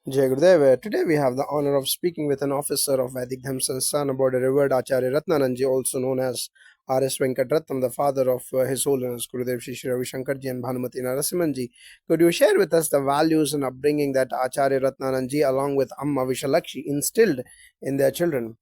Jai Gurudev. Today we have the honor of speaking with an officer of Vedic Dhamma Sansthan about the revered Acharya Ratnananji, also known as R.S. Venkatratnam, the father of His Holiness Gurudev Shri Shri Ravi Shankarji and Bhanumati Narasimhanji. Could you share with us the values and upbringing that Acharya Ratnananji, along with Amma Vishalakshi, instilled in their children?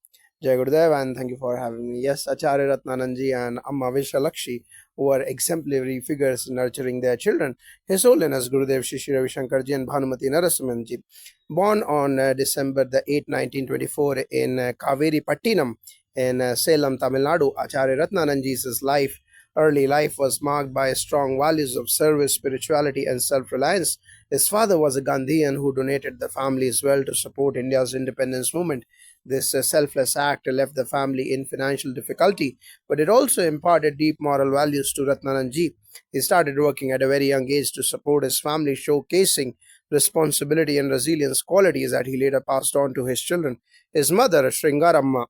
Jai Gurudev, and thank you for having me. Yes, Acharya Ratnananji and Amma Vishalakshi were exemplary figures nurturing their children. His Holiness Gurudev Shri Shri Ravi Shankarji and Bhanumati Narasimhanji, born on December the 8th, 1924 in Kaveri Pattinam in Salem, Tamil Nadu, Acharya Ratnananji's early life was marked by strong values of service, spirituality, and self-reliance. His father was a Gandhian who donated the family's wealth to support India's independence movement. This selfless act left the family in financial difficulty, but it also imparted deep moral values to Ratnananji. He started working at a very young age to support his family, showcasing responsibility and resilience qualities that he later passed on to his children. His mother, Sringaramma,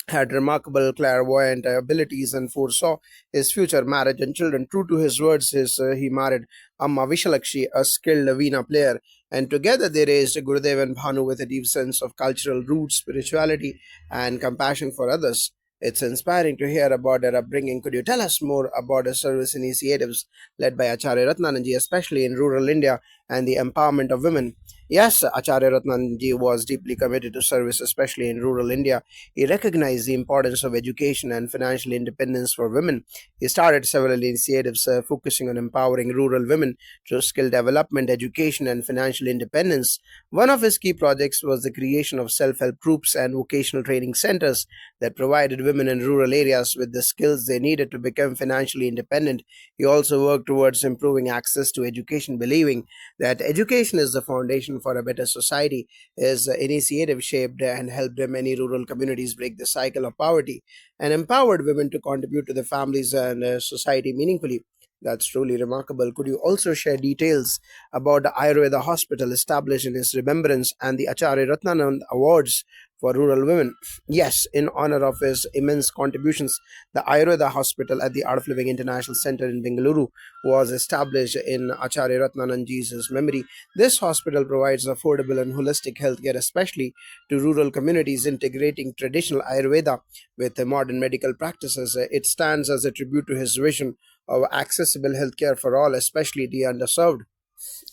had remarkable clairvoyant abilities and foresaw his future marriage and children. True to his words, he married Amma Vishalakshi, a skilled Veena player, and together they raised Gurudev and Bhanu with a deep sense of cultural roots, spirituality, and compassion for others. It's inspiring to hear about their upbringing. Could you tell us more about the service initiatives led by Acharya Ratnananji, especially in rural India, and the empowerment of women? Yes, Acharya Ratnanji was deeply committed to service, especially in rural India. He recognized the importance of education and financial independence for women. He started several initiatives focusing on empowering rural women through skill development, education, and financial independence. One of his key projects was the creation of self help groups and vocational training centers that provided women in rural areas with the skills they needed to become financially independent. He also worked towards improving access to education, believing that education is the foundation for a better society. His initiative shaped and helped many rural communities break the cycle of poverty and empowered women to contribute to their families and society meaningfully. That's truly remarkable. Could you also share details about the Ayurveda hospital established in his remembrance and the Acharya Ratnanand Awards for rural women? Yes, in honor of his immense contributions, the Ayurveda hospital at the Art of Living International Center in Bengaluru was established in Acharya Ratnananji's memory. This hospital provides affordable and holistic healthcare, especially to rural communities, integrating traditional Ayurveda with modern medical practices. It stands as a tribute to his vision of accessible healthcare for all, especially the underserved.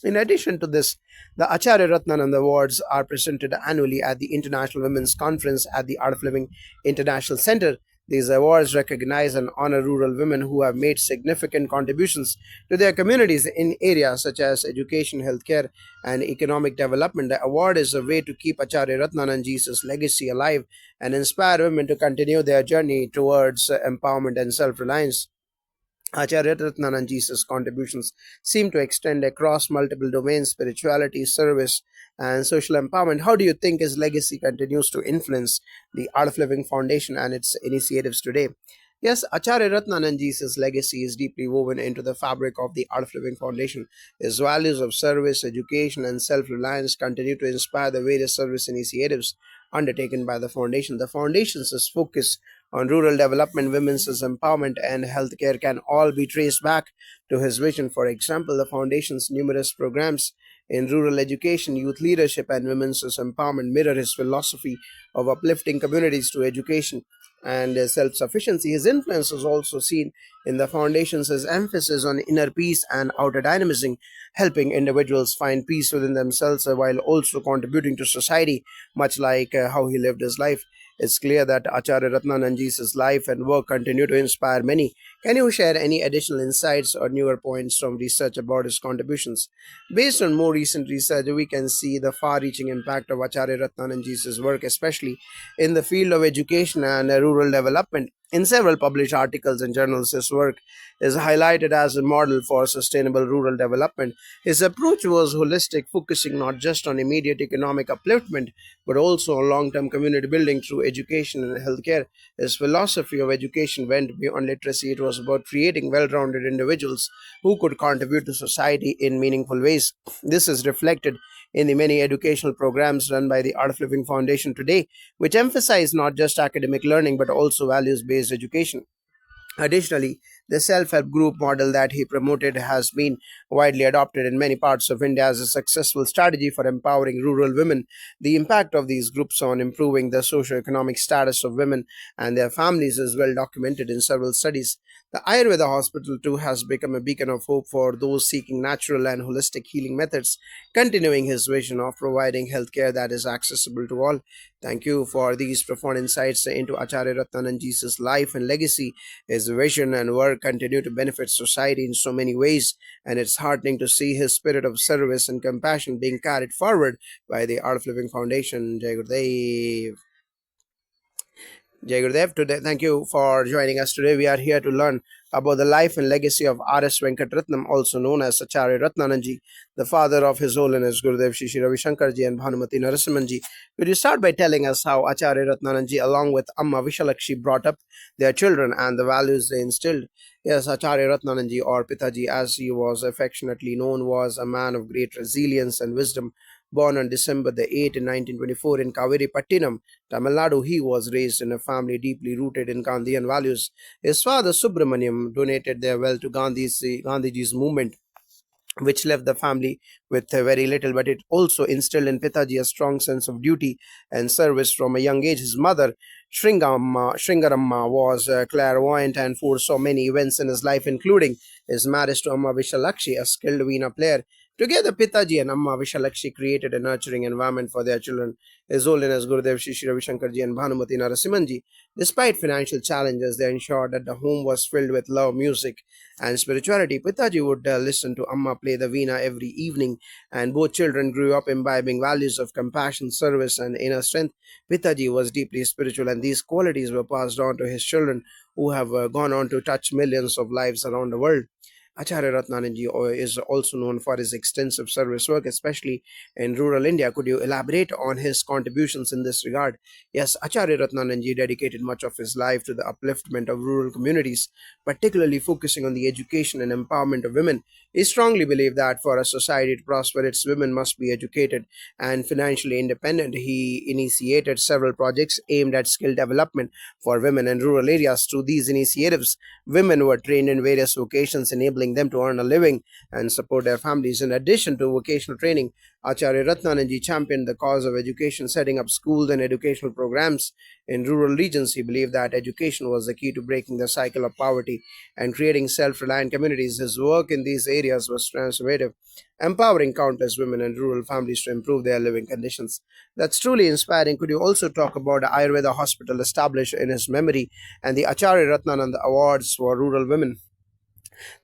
In addition to this, the Acharya Ratnanand Awards are presented annually at the International Women's Conference at the Art of Living International Center. These awards recognize and honor rural women who have made significant contributions to their communities in areas such as education, healthcare, and economic development. The award is a way to keep Acharya Ratnananji's legacy alive and inspire women to continue their journey towards empowerment and self reliance. Acharya Ratnananji's contributions seem to extend across multiple domains: spirituality, service, and social empowerment. How do you think his legacy continues to influence the Art of Living Foundation and its initiatives today? Yes, Acharya Ratnananji's legacy is deeply woven into the fabric of the Art of Living Foundation. His values of service, education, and self reliance continue to inspire the various service initiatives undertaken by the foundation. The foundation's focus on rural development, women's empowerment, and healthcare can all be traced back to his vision. For example, the foundation's numerous programs in rural education, youth leadership, and women's empowerment mirror his philosophy of uplifting communities to education and self sufficiency. His influence is also seen in the foundation's emphasis on inner peace and outer dynamism, helping individuals find peace within themselves while also contributing to society, much like how he lived his life. It's clear that Acharya Ratnananji's life and work continue to inspire many. Can you share any additional insights or newer points from research about his contributions? Based on more recent research, we can see the far reaching impact of Acharya Ratnananji's work, especially in the field of education and rural development. In several published articles and journals, his work is highlighted as a model for sustainable rural development. His approach was holistic, focusing not just on immediate economic upliftment, but also on long term community building through education and healthcare. His philosophy of education went beyond literacy. It was about creating well rounded individuals who could contribute to society in meaningful ways. This is reflected in the many educational programs run by the Art of Living Foundation today, which emphasize not just academic learning but also values based education. Additionally, The self-help group model that he promoted has been widely adopted in many parts of India as a successful strategy for empowering rural women. The impact of these groups on improving the socio-economic status of women and their families is well documented in several studies. The Ayurveda hospital too has become a beacon of hope for those seeking natural and holistic healing methods, continuing his vision of providing healthcare that is accessible to all. Thank you for these profound insights into Acharya Ratnananji's life and legacy. His vision and work continue to benefit society in so many ways, and it's heartening to see his spirit of service and compassion being carried forward by the Art of Living Foundation. Jai Gurudev. Jai Gurudev, today, thank you for joining us today. We are here to learn about the life and legacy of R.S. Venkatratnam, also known as Acharya Ratnananji, the father of His Holiness Gurudev Shri Shri Ravi Shankarji and Bhanumati Narasimhanji. Could you start by telling us how Acharya Ratnananji, along with Amma Vishalakshi, brought up their children and the values they instilled? Yes, Acharya Ratnananji, or Pitaji as he was affectionately known, was a man of great resilience and wisdom. Born on December the 8th in 1924 in Kaveri Pattinam, Tamil Nadu, he was raised in a family deeply rooted in Gandhian values. His father Subramaniam donated their wealth to Gandhiji's movement, which left the family with very little, but it also instilled in Pitaji a strong sense of duty and service from a young age. His mother, Shringaramma, was clairvoyant and foresaw many events in his life, including his marriage to Amma Vishalakshi, a skilled veena player. Together, Pitaji and Amma Vishalakshi created a nurturing environment for their children. His Holiness Gurudev Shri Shri Ravi Shankarji and Bhanumati Narasimhanji, despite financial challenges, they ensured that the home was filled with love, music, and spirituality. Pitaji would listen to Amma play the veena every evening, and both children grew up imbibing values of compassion, service, and inner strength. Pitaji was deeply spiritual, and these qualities were passed on to his children, who have gone on to touch millions of lives around the world. Acharya Ratnananji is also known for his extensive service work, especially in rural India. Could you elaborate on his contributions in this regard? Yes, Acharya Ratnananji dedicated much of his life to the upliftment of rural communities, particularly focusing on the education and empowerment of women. He strongly believed that for a society to prosper, its women must be educated and financially independent. He initiated several projects aimed at skill development for women in rural areas. Through these initiatives, women were trained in various vocations, enabling them to earn a living and support their families. In addition to vocational training, Acharya Ratnananji championed the cause of education, setting up schools and educational programs in rural regions. He believed that education was the key to breaking the cycle of poverty and creating self-reliant communities. His work in these areas was transformative, empowering countless women and rural families to improve their living conditions. That's truly inspiring. Could you also talk about the Ayurveda hospital established in his memory and the Acharya Ratnananda Awards for rural women?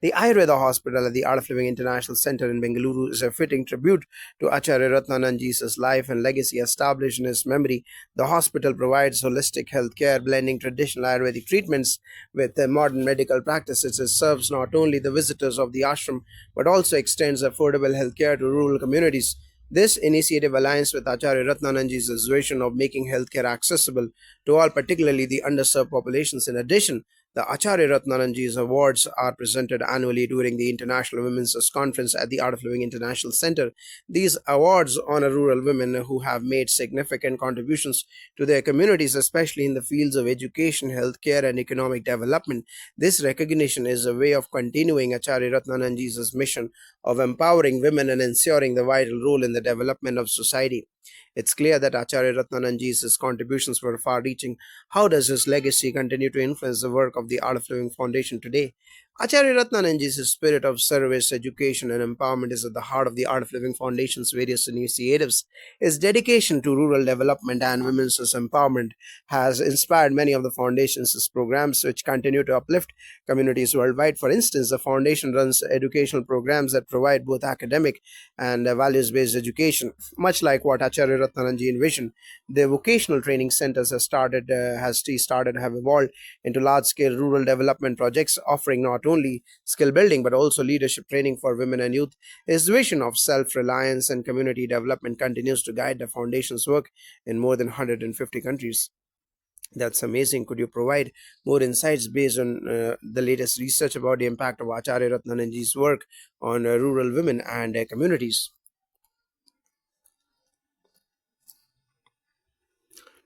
The Ayurveda Hospital at the Art of Living International Center in Bengaluru is a fitting tribute to Acharya Ratnananji's life and legacy. Established in his memory, the hospital provides holistic health care, blending traditional Ayurvedic treatments with modern medical practices. It serves not only the visitors of the ashram but also extends affordable health care to rural communities. This initiative aligns with Acharya Ratnananji's vision of making healthcare accessible to all, particularly the underserved populations. In addition, the Acharya Ratnananji's awards are presented annually during the International Women's Conference at the Art of Living International Center. These awards honor rural women who have made significant contributions to their communities, especially in the fields of education, healthcare, and economic development. This recognition is a way of continuing Acharya Ratnananji's mission of empowering women and ensuring the vital role in the development of society. It's clear that Acharya Ratnananji's contributions were far reaching. How does his legacy continue to influence the work of the Art of Living Foundation today? Acharya Ratnananji's spirit of service, education, and empowerment is at the heart of the Art of Living Foundation's various initiatives. His dedication to rural development and women's empowerment has inspired many of the foundation's programs, which continue to uplift communities worldwide. For instance, the foundation runs educational programs that provide both academic and values-based education. Much like what Acharya Ratnananji envisioned, the vocational training centers have evolved into large-scale rural development projects, offering not only skill building but also leadership training for women and youth. His vision of self-reliance and community development continues to guide the foundation's work in more than 150 countries. That's amazing. Could you provide more insights based on the latest research about the impact of Acharya Ratnananji's work on rural women and communities?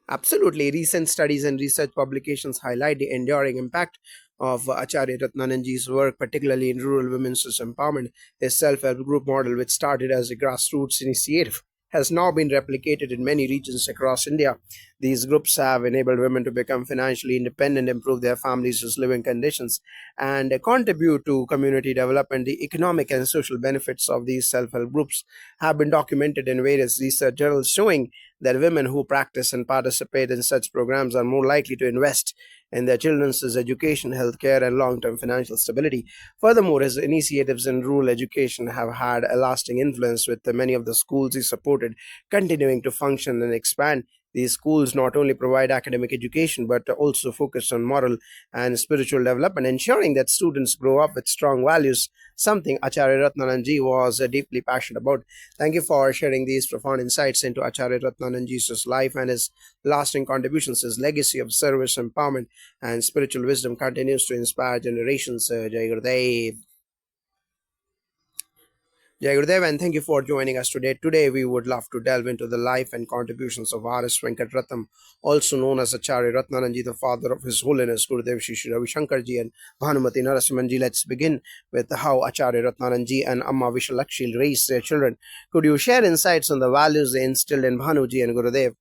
Absolutely. Recent studies and research publications highlight the enduring impact of Acharya Ratnananji's work, particularly in rural women's empowerment. His self-help group model, which started as a grassroots initiative, has now been replicated in many regions across India. These groups have enabled women to become financially independent, improve their families' living conditions, and contribute to community development. The economic and social benefits of these self-help groups have been documented in various research journals, showing that women who practice and participate in such programs are more likely to invest in their children's education, healthcare, and long-term financial stability. Furthermore, his initiatives in rural education have had a lasting influence, with many of the schools he supported continuing to function and expand. These schools not only provide academic education but also focus on moral and spiritual development, ensuring that students grow up with strong values, something Acharya Ratnananji was deeply passionate about. Thank you for sharing these profound insights into Acharya Ratnananji's life and his lasting contributions. His legacy of service, empowerment, and spiritual wisdom continues to inspire generations. Jai Gurudev. Jai Gurudev, and thank you for joining us today. Today, we would love to delve into the life and contributions of R.S. Venkatratnam, also known as Acharya Ratnananji, the father of His Holiness Gurudev Shri Shri Ravi Shankarji and Bhanumati Narasimhanji. Let's begin with how Acharya Ratnananji and Amma Vishalakshi raised their children. Could you share insights on the values they instilled in Bhanuji and Gurudev?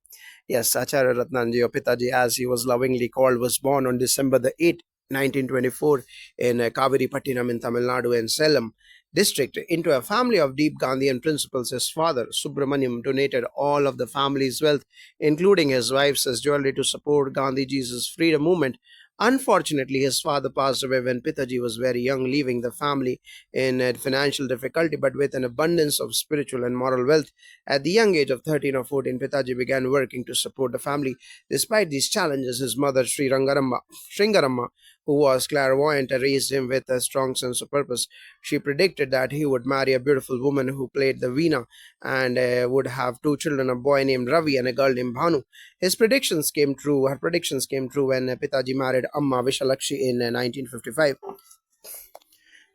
Yes, Acharya Ratnanji, or Pitaji as he was lovingly called, was born on December the 8th, 1924 in Kaveri Pattinam in Tamil Nadu and Salem district into a family of deep Gandhian principles. His father, Subramaniam, donated all of the family's wealth, including his wife's, as jewelry to support Gandhiji's freedom movement. Unfortunately, his father passed away when Pitaji was very young, leaving the family in financial difficulty but with an abundance of spiritual and moral wealth. At the young age of 13 or 14, Pitaji began working to support the family. Despite these challenges, his mother, Sringaramma, who was clairvoyant, raised him with a strong sense of purpose. She predicted that he would marry a beautiful woman who played the veena and would have two children, a boy named Ravi and a girl named Bhanu. His predictions came true. Her predictions came true when Pitaji married Amma Vishalakshi in 1955.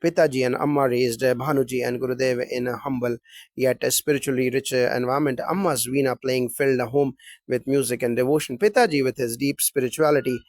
Pitaji and Amma raised Bhanuji and Gurudev in a humble yet spiritually rich environment. Amma's veena playing filled the home with music and devotion. Pitaji, with his deep spirituality,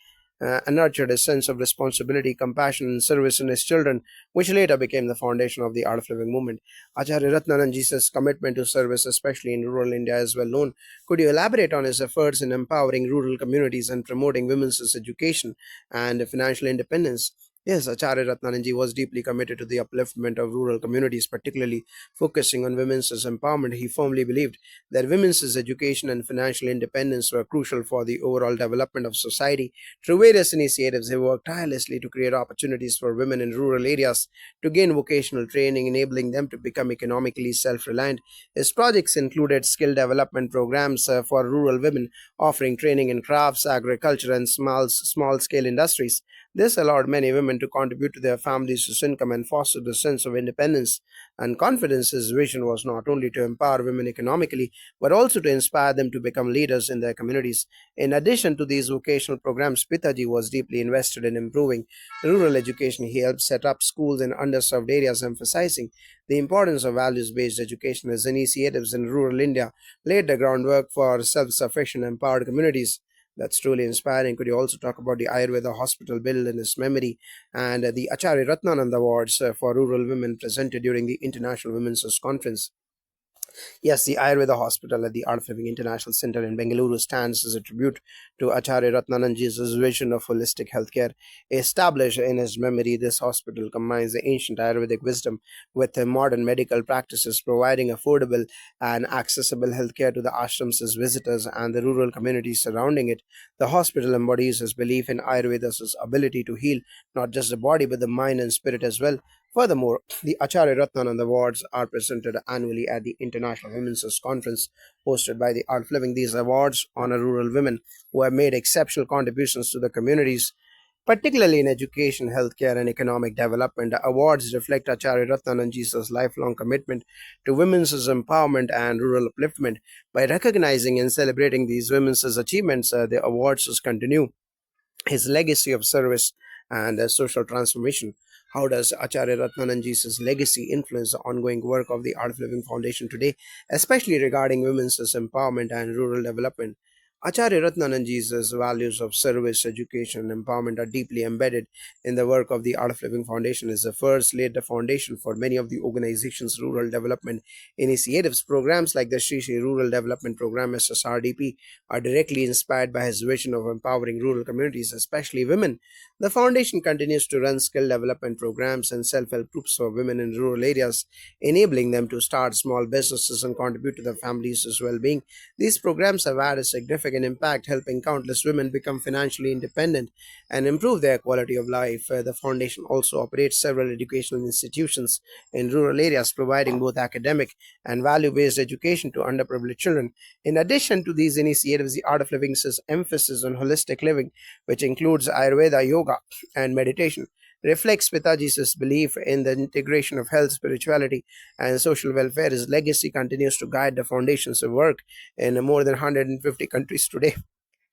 nurtured a sense of responsibility, compassion, and service in his children, which later became the foundation of the Art of Living movement. Acharya Ratnananji's commitment to service, especially in rural India, is well known. Could you elaborate on his efforts in empowering rural communities and promoting women's education and financial independence? Yes, Acharya Ratnananji was deeply committed to the upliftment of rural communities, particularly focusing on women's empowerment. He firmly believed that women's education and financial independence were crucial for the overall development of society. Through various initiatives, he worked tirelessly to create opportunities for women in rural areas to gain vocational training, enabling them to become economically self-reliant. His projects included skill development programs for rural women, offering training in crafts, agriculture, and small-scale industries. This allowed many women to contribute to their families' income and fostered a sense of independence and confidence. His vision was not only to empower women economically, but also to inspire them to become leaders in their communities. In addition to these vocational programs, Pitaji was deeply invested in improving rural education. He helped set up schools in underserved areas, emphasizing the importance of values-based education. His initiatives in rural India laid the groundwork for self-sufficient, empowered communities. That's truly inspiring. Could you also talk about the Ayurveda hospital built in his memory and the Acharya Ratnanand Awards for rural women presented during the International Women's Conference? Yes, the Ayurveda Hospital at the Art of Living International Center in Bengaluru stands as a tribute to Acharya Ratnananji's vision of holistic healthcare. Established in his memory, this hospital combines the ancient Ayurvedic wisdom with the modern medical practices, providing affordable and accessible healthcare to the ashrams, visitors, and the rural communities surrounding it. The hospital embodies his belief in Ayurveda's ability to heal not just the body but the mind and spirit as well. Furthermore, the Acharya Ratnanand Awards are presented annually at the International Women's Conference hosted by the Art of Living. These awards honor rural women who have made exceptional contributions to the communities, particularly in education, healthcare, and economic development. The awards reflect Acharya Ratnananji's lifelong commitment to women's empowerment and rural upliftment. By recognizing and celebrating these women's achievements, the awards continue his legacy of service and social transformation. How does Acharya Ratnananji's legacy influence the ongoing work of the Art of Living Foundation today, especially regarding women's empowerment and rural development? Acharya Ratnananji's values of service, education, and empowerment are deeply embedded in the work of the Art of Living Foundation. Is the first laid the foundation for many of the organization's rural development initiatives. Programs like the Sri Sri Rural Development Program (SSRDP) are directly inspired by his vision of empowering rural communities, especially women. The foundation continues to run skill development programs and self-help groups for women in rural areas, enabling them to start small businesses and contribute to their families' well-being. These programs have had a significant impact, helping countless women become financially independent and improve their quality of life. The foundation also operates several educational institutions in rural areas, providing both academic and value based education to underprivileged children. In addition to these initiatives, the Art of Living's emphasis on holistic living, which includes Ayurveda, yoga, and meditation, reflects Pitaji's belief in the integration of health, spirituality, and social welfare. His legacy continues to guide the foundation's work in more than 150 countries today.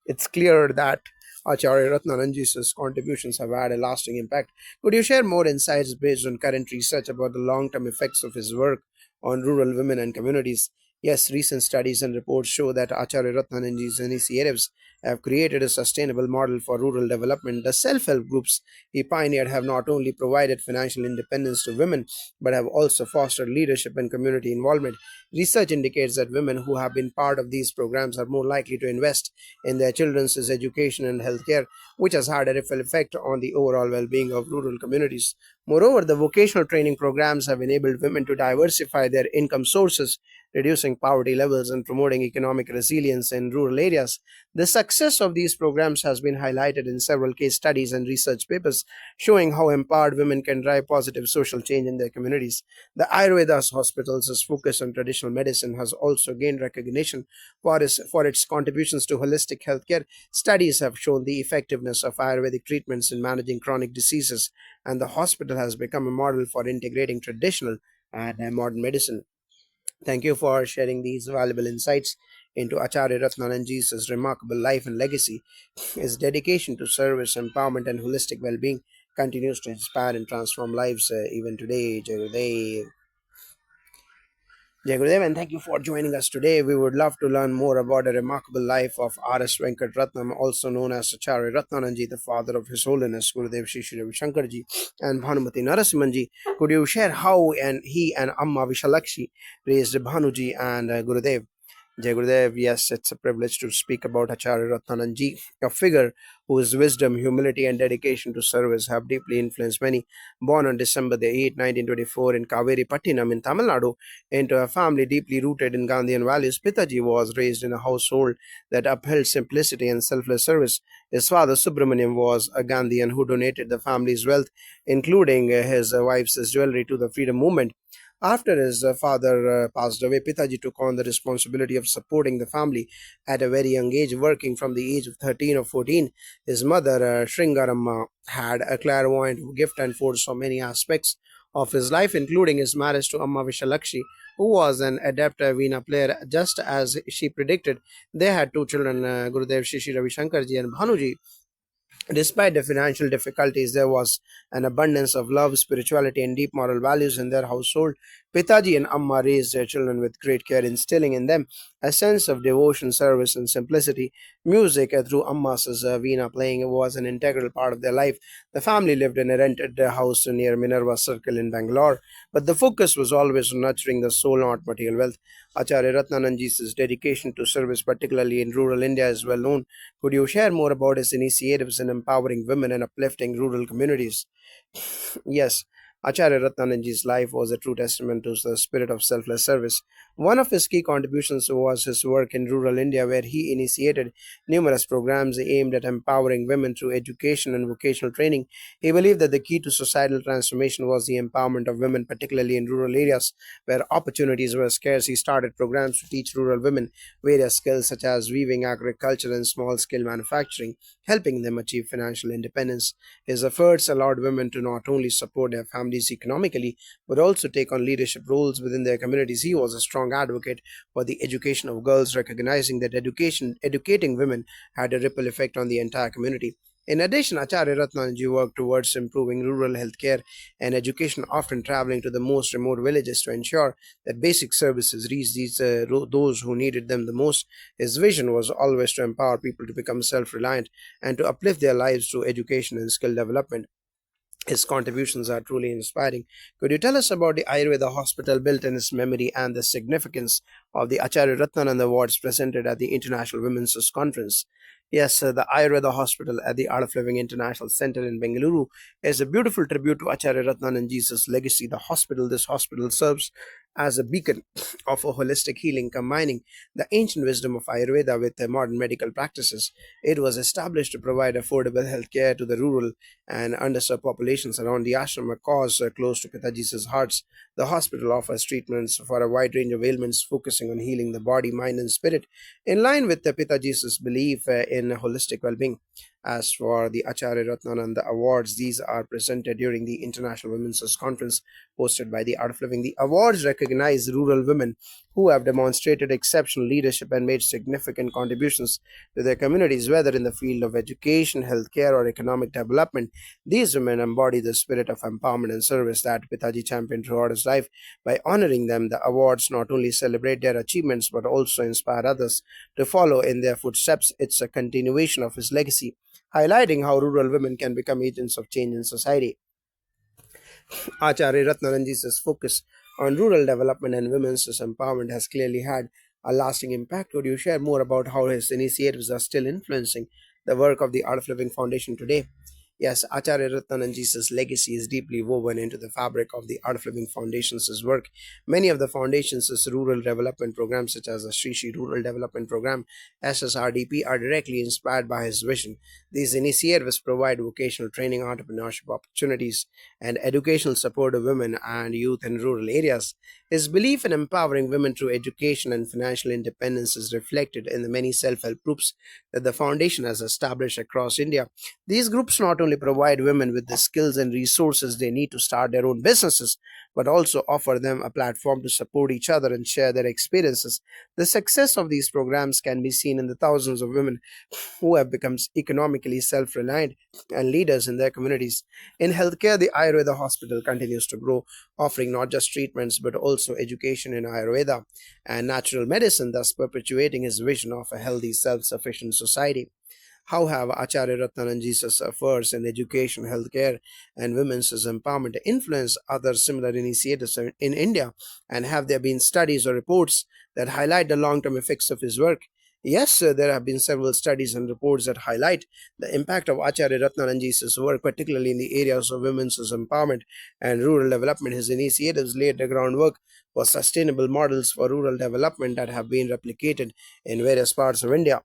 It's clear that Acharya Ratnananji's contributions have had a lasting impact. Could you share more insights based on current research about the long term effects of his work on rural women and communities? Yes, recent studies and reports show that Acharya Ratnananji's initiatives have created a sustainable model for rural development. The self help groups he pioneered have not only provided financial independence to women, but have also fostered leadership and community involvement. Research indicates that women who have been part of these programs are more likely to invest in their children's education and healthcare, which has had a ripple effect on the overall well being of rural communities. Moreover, the vocational training programs have enabled women to diversify their income sources, reducing poverty levels and promoting economic resilience in rural areas. The success of these programs has been highlighted in several case studies and research papers, showing how empowered women can drive positive social change in their communities. The Ayurveda's hospitals' focus on traditional medicine has also gained recognition for its contributions to holistic healthcare. Studies have shown the effectiveness of Ayurvedic treatments in managing chronic diseases, and the hospital has become a model for integrating traditional and modern medicine. Thank you for sharing these valuable insights into Acharya Ratnananji's remarkable life and legacy. His dedication to service, empowerment, and holistic well being continues to inspire and transform lives even today. Jai Gurudev, and thank you for joining us today. We would love to learn more about the remarkable life of R.S. Venkat Ratnam, also known as Acharya Ratnananji, the father of His Holiness Gurudev Shri Shri Ravi Shankarji and Bhanumati Narasimhanji. Could you share how he and Amma Vishalakshi raised Bhanuji and Gurudev? Jai Gurudev, yes, it's a privilege to speak about Acharya Ratnananji, a figure whose wisdom, humility, and dedication to service have deeply influenced many. Born on December the 8th, 1924 in Kaveri Pattinam in Tamil Nadu, into a family deeply rooted in Gandhian values, Pitaji was raised in a household that upheld simplicity and selfless service. His father, Subramaniam, was a Gandhian who donated the family's wealth, including his wife's jewelry, to the freedom movement. After his father passed away, Pitaji took on the responsibility of supporting the family at a very young age, working from the age of 13 or 14. His mother, Shringaramma, had a clairvoyant gift and foresaw many aspects of his life, including his marriage to Amma Vishalakshi, who was an adept veena player. Just as she predicted, they had two children, Gurudev Shri Shri Ravi Shankarji and Bhanuji. Despite the financial difficulties, there was an abundance of love, spirituality, and deep moral values in their household. Pitaji and Amma raised their children with great care, instilling in them a sense of devotion, service, and simplicity. Music, through Amma's veena playing, was an integral part of their life. The family lived in a rented house near Minerva Circle in Bangalore, but the focus was always on nurturing the soul, not material wealth. Acharya Ratnananji's dedication to service, particularly in rural India, is well known. Could you share more about his initiatives in empowering women and uplifting rural communities? Yes, Acharya Ratnananji's life was a true testament to the spirit of selfless service. One of his key contributions was his work in rural India, where he initiated numerous programs aimed at empowering women through education and vocational training. He believed that the key to societal transformation was the empowerment of women, particularly in rural areas where opportunities were scarce. He started programs to teach rural women various skills such as weaving, agriculture, and small scale manufacturing, helping them achieve financial independence. His efforts allowed women to not only support their families economically, but also take on leadership roles within their communities. He was a strong advocate for the education of girls, recognizing that educating women had a ripple effect on the entire community. In addition, Acharya Ratnanji worked towards improving rural healthcare and education, often traveling to the most remote villages to ensure that basic services reached those who needed them the most. His vision was always to empower people to become self reliant and to uplift their lives through education and skill development. His contributions are truly inspiring. Could you tell us about the Ayurveda hospital built in his memory and the significance of the Acharya Ratnanand Awards presented at the International Women's Conference? Yes, the Ayurveda Hospital at the Art of Living International Center in Bengaluru is a beautiful tribute to Acharya Ratnanandji's legacy. This hospital serves as a beacon of a holistic healing, combining the ancient wisdom of Ayurveda with the modern medical practices. It was established to provide affordable health care to the rural and underserved populations around the ashram, a cause close to Pitaji's hearts. The hospital offers treatments for a wide range of ailments, focusing on healing the body, mind, and spirit, in line with the Pitaji's belief in holistic well-being. As for the Acharya Ratnananda Awards, these are presented during the International Women's Conference hosted by the Art of Living. The awards recognize rural women who have demonstrated exceptional leadership and made significant contributions to their communities, whether in the field of education, healthcare, or economic development. These women embody the spirit of empowerment and service that Pitaji championed throughout his life. By honoring them, the awards not only celebrate their achievements but also inspire others to follow in their footsteps. It's a continuation of his legacy, highlighting how rural women can become agents of change in society. Acharya Ratnananji's focus on rural development and women's empowerment has clearly had a lasting impact. Could you share more about how his initiatives are still influencing the work of the Art of Living Foundation today? Yes, Acharya Ratnananji's legacy is deeply woven into the fabric of the Art of Living Foundation's work. Many of the foundation's rural development programs, such as the Sri Sri Rural Development Program (SSRDP), are directly inspired by his vision. These initiatives provide vocational training, entrepreneurship opportunities, and educational support to women and youth in rural areas. His belief in empowering women through education and financial independence is reflected in the many self-help groups that the foundation has established across India. These groups not only provide women with the skills and resources they need to start their own businesses, but also offer them a platform to support each other and share their experiences. The success of these programs can be seen in the thousands of women who have become economically self reliant and leaders in their communities. In healthcare, the Ayurveda hospital continues to grow, offering not just treatments but also education in Ayurveda and natural medicine, thus perpetuating his vision of a healthy, self sufficient society. How have Acharya Ratnananji's efforts in education, healthcare, and women's empowerment influenced other similar initiatives in India? And have there been studies or reports that highlight the long term effects of his work? Yes, there have been several studies and reports that highlight the impact of Acharya Ratnananji's work, particularly in the areas of women's empowerment and rural development. His initiatives laid the groundwork for sustainable models for rural development that have been replicated in various parts of India.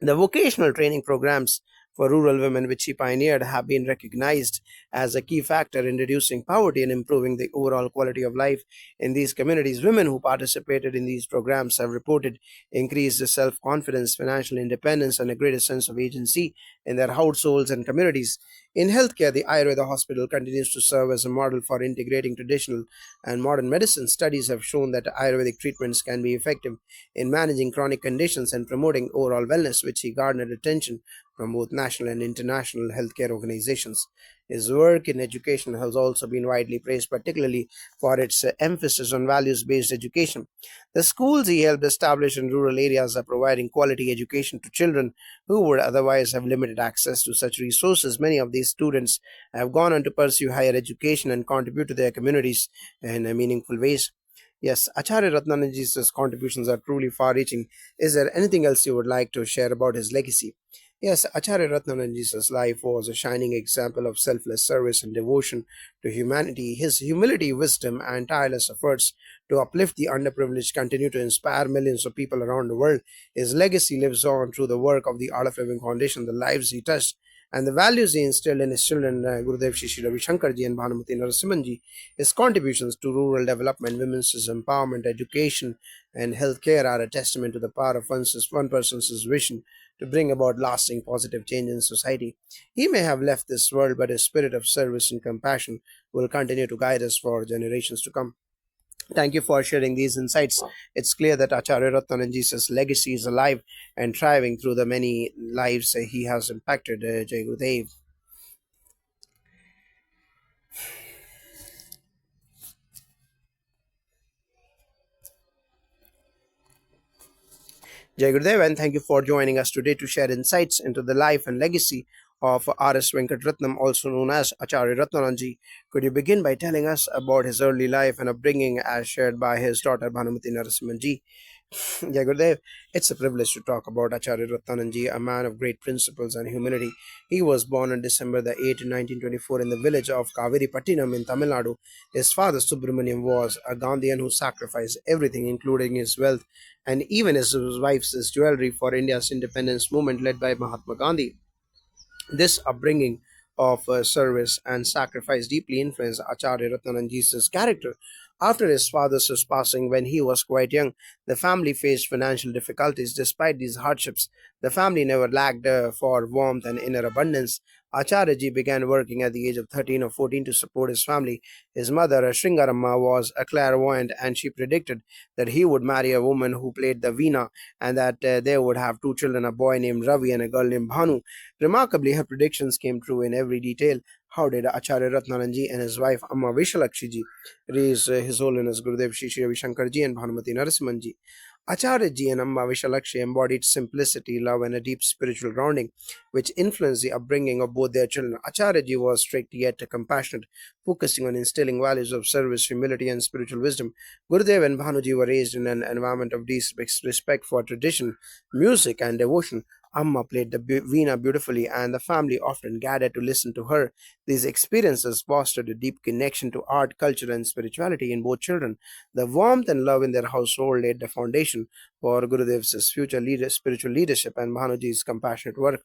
The vocational training programs for rural women, which he pioneered, have been recognized as a key factor in reducing poverty and improving the overall quality of life in these communities. Women who participated in these programs have reported increased self confidence, financial independence, and a greater sense of agency in their households and communities. In healthcare, the Ayurveda hospital continues to serve as a model for integrating traditional and modern medicine. Studies have shown that Ayurvedic treatments can be effective in managing chronic conditions and promoting overall wellness, which he garnered attention from both national and international healthcare organizations. His work in education has also been widely praised, particularly for its emphasis on values based education. The schools he helped establish in rural areas are providing quality education to children who would otherwise have limited access to such resources. Many of these students have gone on to pursue higher education and contribute to their communities in meaningful ways. Yes, Acharya Ratnanaji's contributions are truly far reaching. Is there anything else you would like to share about his legacy? Yes, Acharya Ratnanaji's life was a shining example of selfless service and devotion to humanity. His humility, wisdom, and tireless efforts to uplift the underprivileged continue to inspire millions of people around the world. His legacy lives on through the work of the Art of Living Foundation, the lives he touched, and the values he instilled in his children, Gurudev Shri Shri Ravi Shankarji and Bhanumati Narasimhanji. His contributions to rural development, women's empowerment, education, and healthcare are a testament to the power of one person's vision to bring about lasting positive change in society. He may have left this world, but his spirit of service and compassion will continue to guide us for generations to come. Thank you for sharing these insights. It's clear that Acharya Ratnananji's legacy is alive and thriving through the many lives he has impacted. Jai Gurudev. Jai Gurudev, and thank you for joining us today to share insights into the life and legacy of R.S. Venkatratnam, also known as Acharya Ratnananji. Could you begin by telling us about his early life and upbringing as shared by his daughter Bhanumati Narasimhanji? Yeah, Gurudev, it's a privilege to talk about Acharya Ratnananji, a man of great principles and humility. He was born on December the 8th, 1924 in the village of Kaveri Pattinam in Tamil Nadu. His father Subramaniam was a Gandhian who sacrificed everything, including his wealth and even his wife's jewelry, for India's independence movement led by Mahatma Gandhi. This upbringing of service and sacrifice deeply influenced Acharya Ratnananji's character. After his father's passing when he was quite young, the family faced financial difficulties. Despite these hardships, the family never lacked for warmth and inner abundance. Acharyaji began working at the age of 13 or 14 to support his family. His mother, Shringaramma, was a clairvoyant and she predicted that he would marry a woman who played the veena and that they would have two children, a boy named Ravi and a girl named Bhanu. Remarkably, her predictions came true in every detail. How did Acharya Ratnananji and his wife Amma Vishalakshiji raise His Holiness Gurudev Shri Shri Ravi Shankarji and Bhanumati Narasimhanji? Acharyaji and Amma Vishalakshi embodied simplicity, love, and a deep spiritual grounding, which influenced the upbringing of both their children. Acharyaji was strict yet compassionate, focusing on instilling values of service, humility, and spiritual wisdom. Gurudev and Bhanuji were raised in an environment of deep respect for tradition, music, and devotion. Amma played the veena beautifully, and the family often gathered to listen to her. These experiences fostered a deep connection to art, culture, and spirituality in both children. The warmth and love in their household laid the foundation for Gurudev's future spiritual leadership and Bhanuji's compassionate work.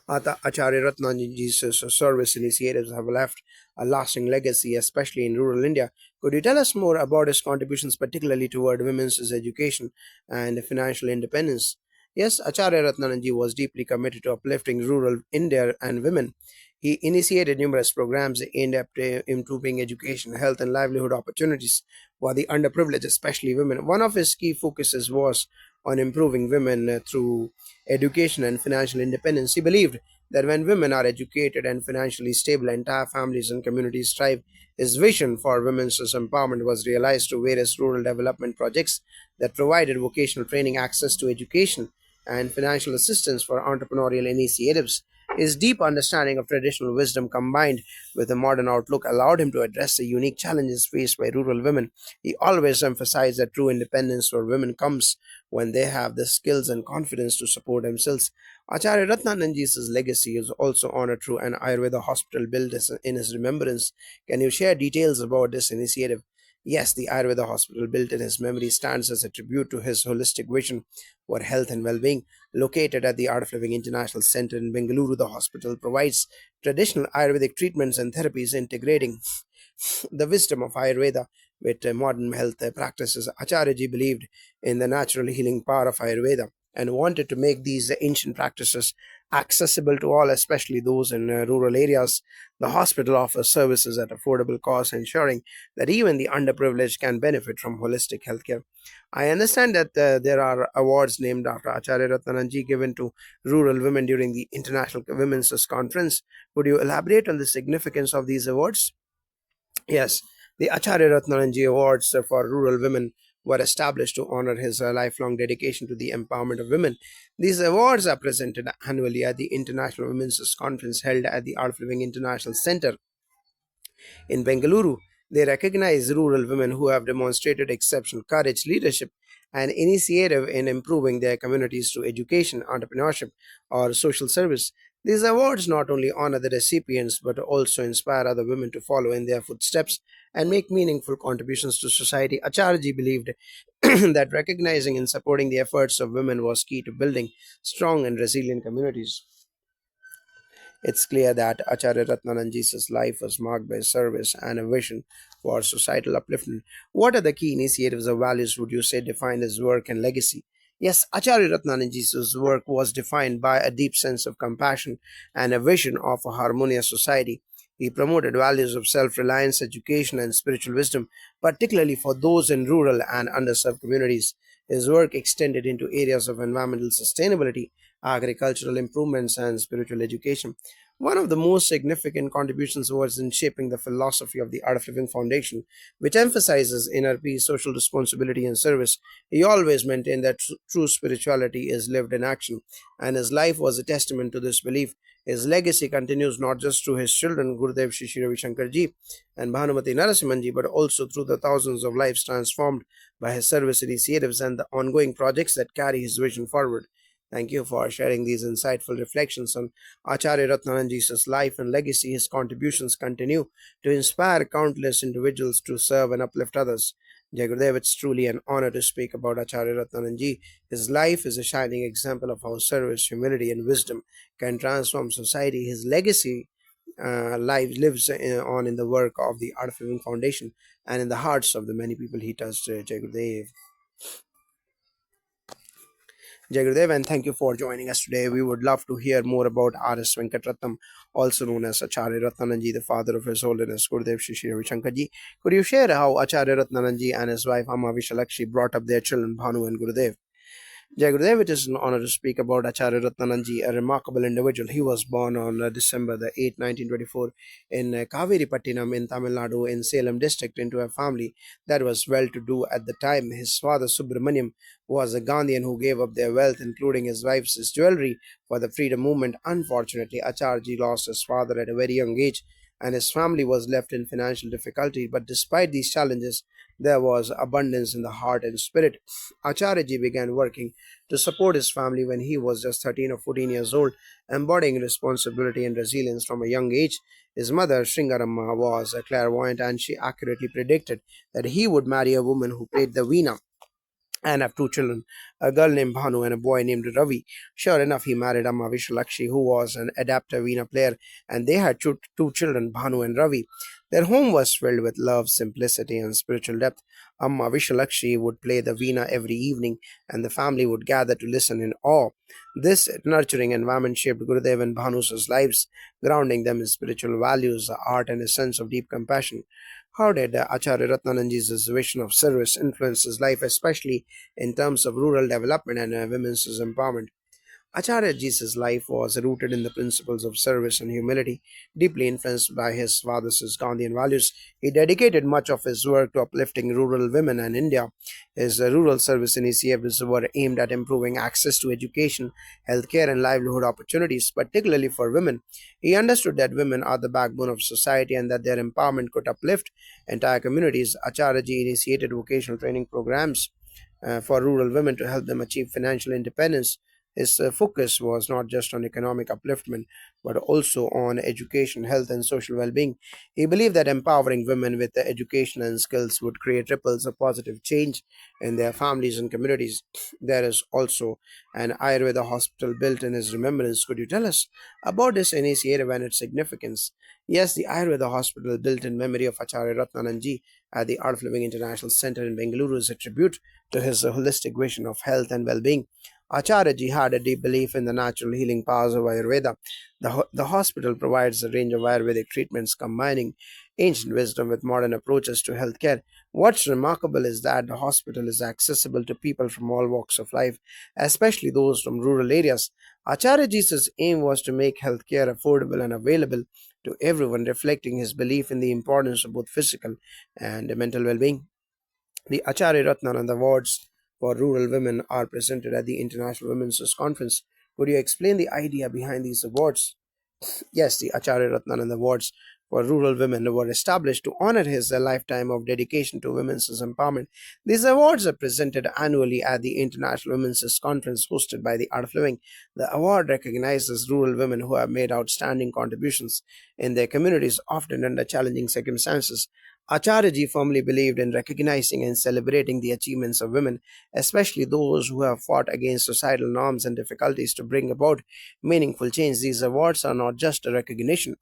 Acharya Ratnanji's service initiatives have left a lasting legacy, especially in rural India. Could you tell us more about his contributions, particularly toward women's education and financial independence? Yes, Acharya Ratnananji was deeply committed to uplifting rural India and women. He initiated numerous programs aimed at improving education, health, and livelihood opportunities for the underprivileged, especially women. One of his key focuses was on improving women through education and financial independence. He believed that when women are educated and financially stable, entire families and communities thrive. His vision for women's empowerment was realized through various rural development projects that provided vocational training, access to education, and financial assistance for entrepreneurial initiatives. His deep understanding of traditional wisdom combined with a modern outlook allowed him to address the unique challenges faced by rural women. He always emphasized that true independence for women comes when they have the skills and confidence to support themselves. Acharya Ratnananji's legacy is also honored through an Ayurveda hospital built in his remembrance. Can you share details about this initiative? Yes, the Ayurveda hospital built in his memory stands as a tribute to his holistic vision for health and well being. Located at the Art of Living International Center in Bengaluru, the hospital provides traditional Ayurvedic treatments and therapies integrating the wisdom of Ayurveda with modern health practices. Acharyaji believed in the natural healing power of Ayurveda and wanted to make these ancient practices accessible to all, especially those in rural areas. The hospital offers services at affordable cost, ensuring that even the underprivileged can benefit from holistic healthcare. I understand that there are awards named after Acharya Ratnananji given to rural women during the International Women's Conference. Would you elaborate on the significance of these awards? Yes, the Acharya Ratnananji Awards for rural women were established to honor his lifelong dedication to the empowerment of women. These awards are presented annually at the International Women's Conference held at the Art of Living International Center in Bengaluru. They recognize rural women who have demonstrated exceptional courage, leadership, and initiative in improving their communities through education, entrepreneurship, or social service. These awards not only honor the recipients but also inspire other women to follow in their footsteps and make meaningful contributions to society. Acharji believed that recognizing and supporting the efforts of women was key to building strong and resilient communities. It's clear that Acharya Ratnananji's life was marked by service and a vision for societal upliftment. What are the key initiatives or values would you say defined his work and legacy? Yes, Acharya Ratnananji's work was defined by a deep sense of compassion and a vision of a harmonious society. He promoted values of self reliance, education, and spiritual wisdom, particularly for those in rural and underserved communities. His work extended into areas of environmental sustainability, agricultural improvements, and spiritual education. One of the most significant contributions was in shaping the philosophy of the Art of Living Foundation, which emphasizes inner peace, social responsibility, and service. He always maintained that true spirituality is lived in action, and his life was a testament to this belief. His legacy continues not just through his children, Gurudev Shri Ravi Shankar ji and Bhanumati Narasimhan ji, but also through the thousands of lives transformed by his service initiatives and the ongoing projects that carry his vision forward. Thank you for sharing these insightful reflections on Acharya Ratnananji's life and legacy. His contributions continue to inspire countless individuals to serve and uplift others. Jai Gurudev, it's truly an honor to speak about Acharya Ratnananji. His life is a shining example of how service, humility, and wisdom can transform society. His legacy lives on in the work of the Art of Living Foundation and in the hearts of the many people he touched. Jai Gurudev. Jai Gurudev, and thank you for joining us today. We would love to hear more about R.S. Venkatratnam, also known as Acharya Ratnananji, the father of His Holiness Gurudev Shri Shri Ravi Shankar ji. Could you share how Acharya Ratnananji and his wife Amma Vishalakshi brought up their children Bhanu and Gurudev? Jai Gurudev, it is an honor to speak about Acharya Ratnananji, a remarkable individual. He was born on December the 8th, 1924 in Kaveri Pattinam in Tamil Nadu in Salem district into a family that was well-to-do at the time. His father Subramaniam was a Gandhian who gave up their wealth, including his wife's jewelry, for the freedom movement. Unfortunately, Acharji lost his father at a very young age and his family was left in financial difficulty. But despite these challenges, there was abundance in the heart and spirit. Acharyaji began working to support his family when he was just 13 or 14 years old, embodying responsibility and resilience from a young age. His mother, Sringaramma, was a clairvoyant and she accurately predicted that he would marry a woman who played the veena and have two children, a girl named Bhanu and a boy named Ravi. Sure enough, he married Amma Vishalakshi, who was an adapter veena player, and they had two children, Bhanu and Ravi. Their home was filled with love, simplicity, and spiritual depth. Amma Vishalakshi would play the veena every evening, and the family would gather to listen in awe. This nurturing environment shaped Gurudev and Bhanu's lives, grounding them in spiritual values, art, and a sense of deep compassion. How did Acharya Ratnananji's vision of service influence his life, especially in terms of rural development and women's empowerment? Acharya Ji's life was rooted in the principles of service and humility, deeply influenced by his father's Gandhian values. He dedicated much of his work to uplifting rural women and India. His rural service initiatives were aimed at improving access to education, healthcare, and livelihood opportunities, particularly for women. He understood that women are the backbone of society and that their empowerment could uplift entire communities. Acharya initiated vocational training programs for rural women to help them achieve financial independence. His focus was not just on economic upliftment, but also on education, health, and social well being. He believed that empowering women with the education and skills would create ripples of positive change in their families and communities. There is also an Ayurveda hospital built in his remembrance. Could you tell us about this initiative and its significance? Yes, the Ayurveda hospital built in memory of Acharya Ratnananji at the Art of Living International Center in Bengaluru is a tribute to his holistic vision of health and well being. Acharyaji had a deep belief in the natural healing powers of Ayurveda. The hospital provides a range of Ayurvedic treatments combining ancient wisdom with modern approaches to healthcare. What's remarkable is that the hospital is accessible to people from all walks of life, especially those from rural areas. Acharyaji's aim was to make healthcare affordable and available to everyone, reflecting his belief in the importance of both physical and mental well being. The Acharya Ratnanand Awards for rural women are presented at the International Women's Conference. Could you explain the idea behind these awards? Yes, the Acharya Ratnanand Awards for rural women were established to honor his lifetime of dedication to women's empowerment. These awards are presented annually at the International Women's Conference hosted by the Art of Living. The award recognizes rural women who have made outstanding contributions in their communities, often under challenging circumstances. Acharyaji firmly believed in recognizing and celebrating the achievements of women, especially those who have fought against societal norms and difficulties to bring about meaningful change. These awards are not just a recognition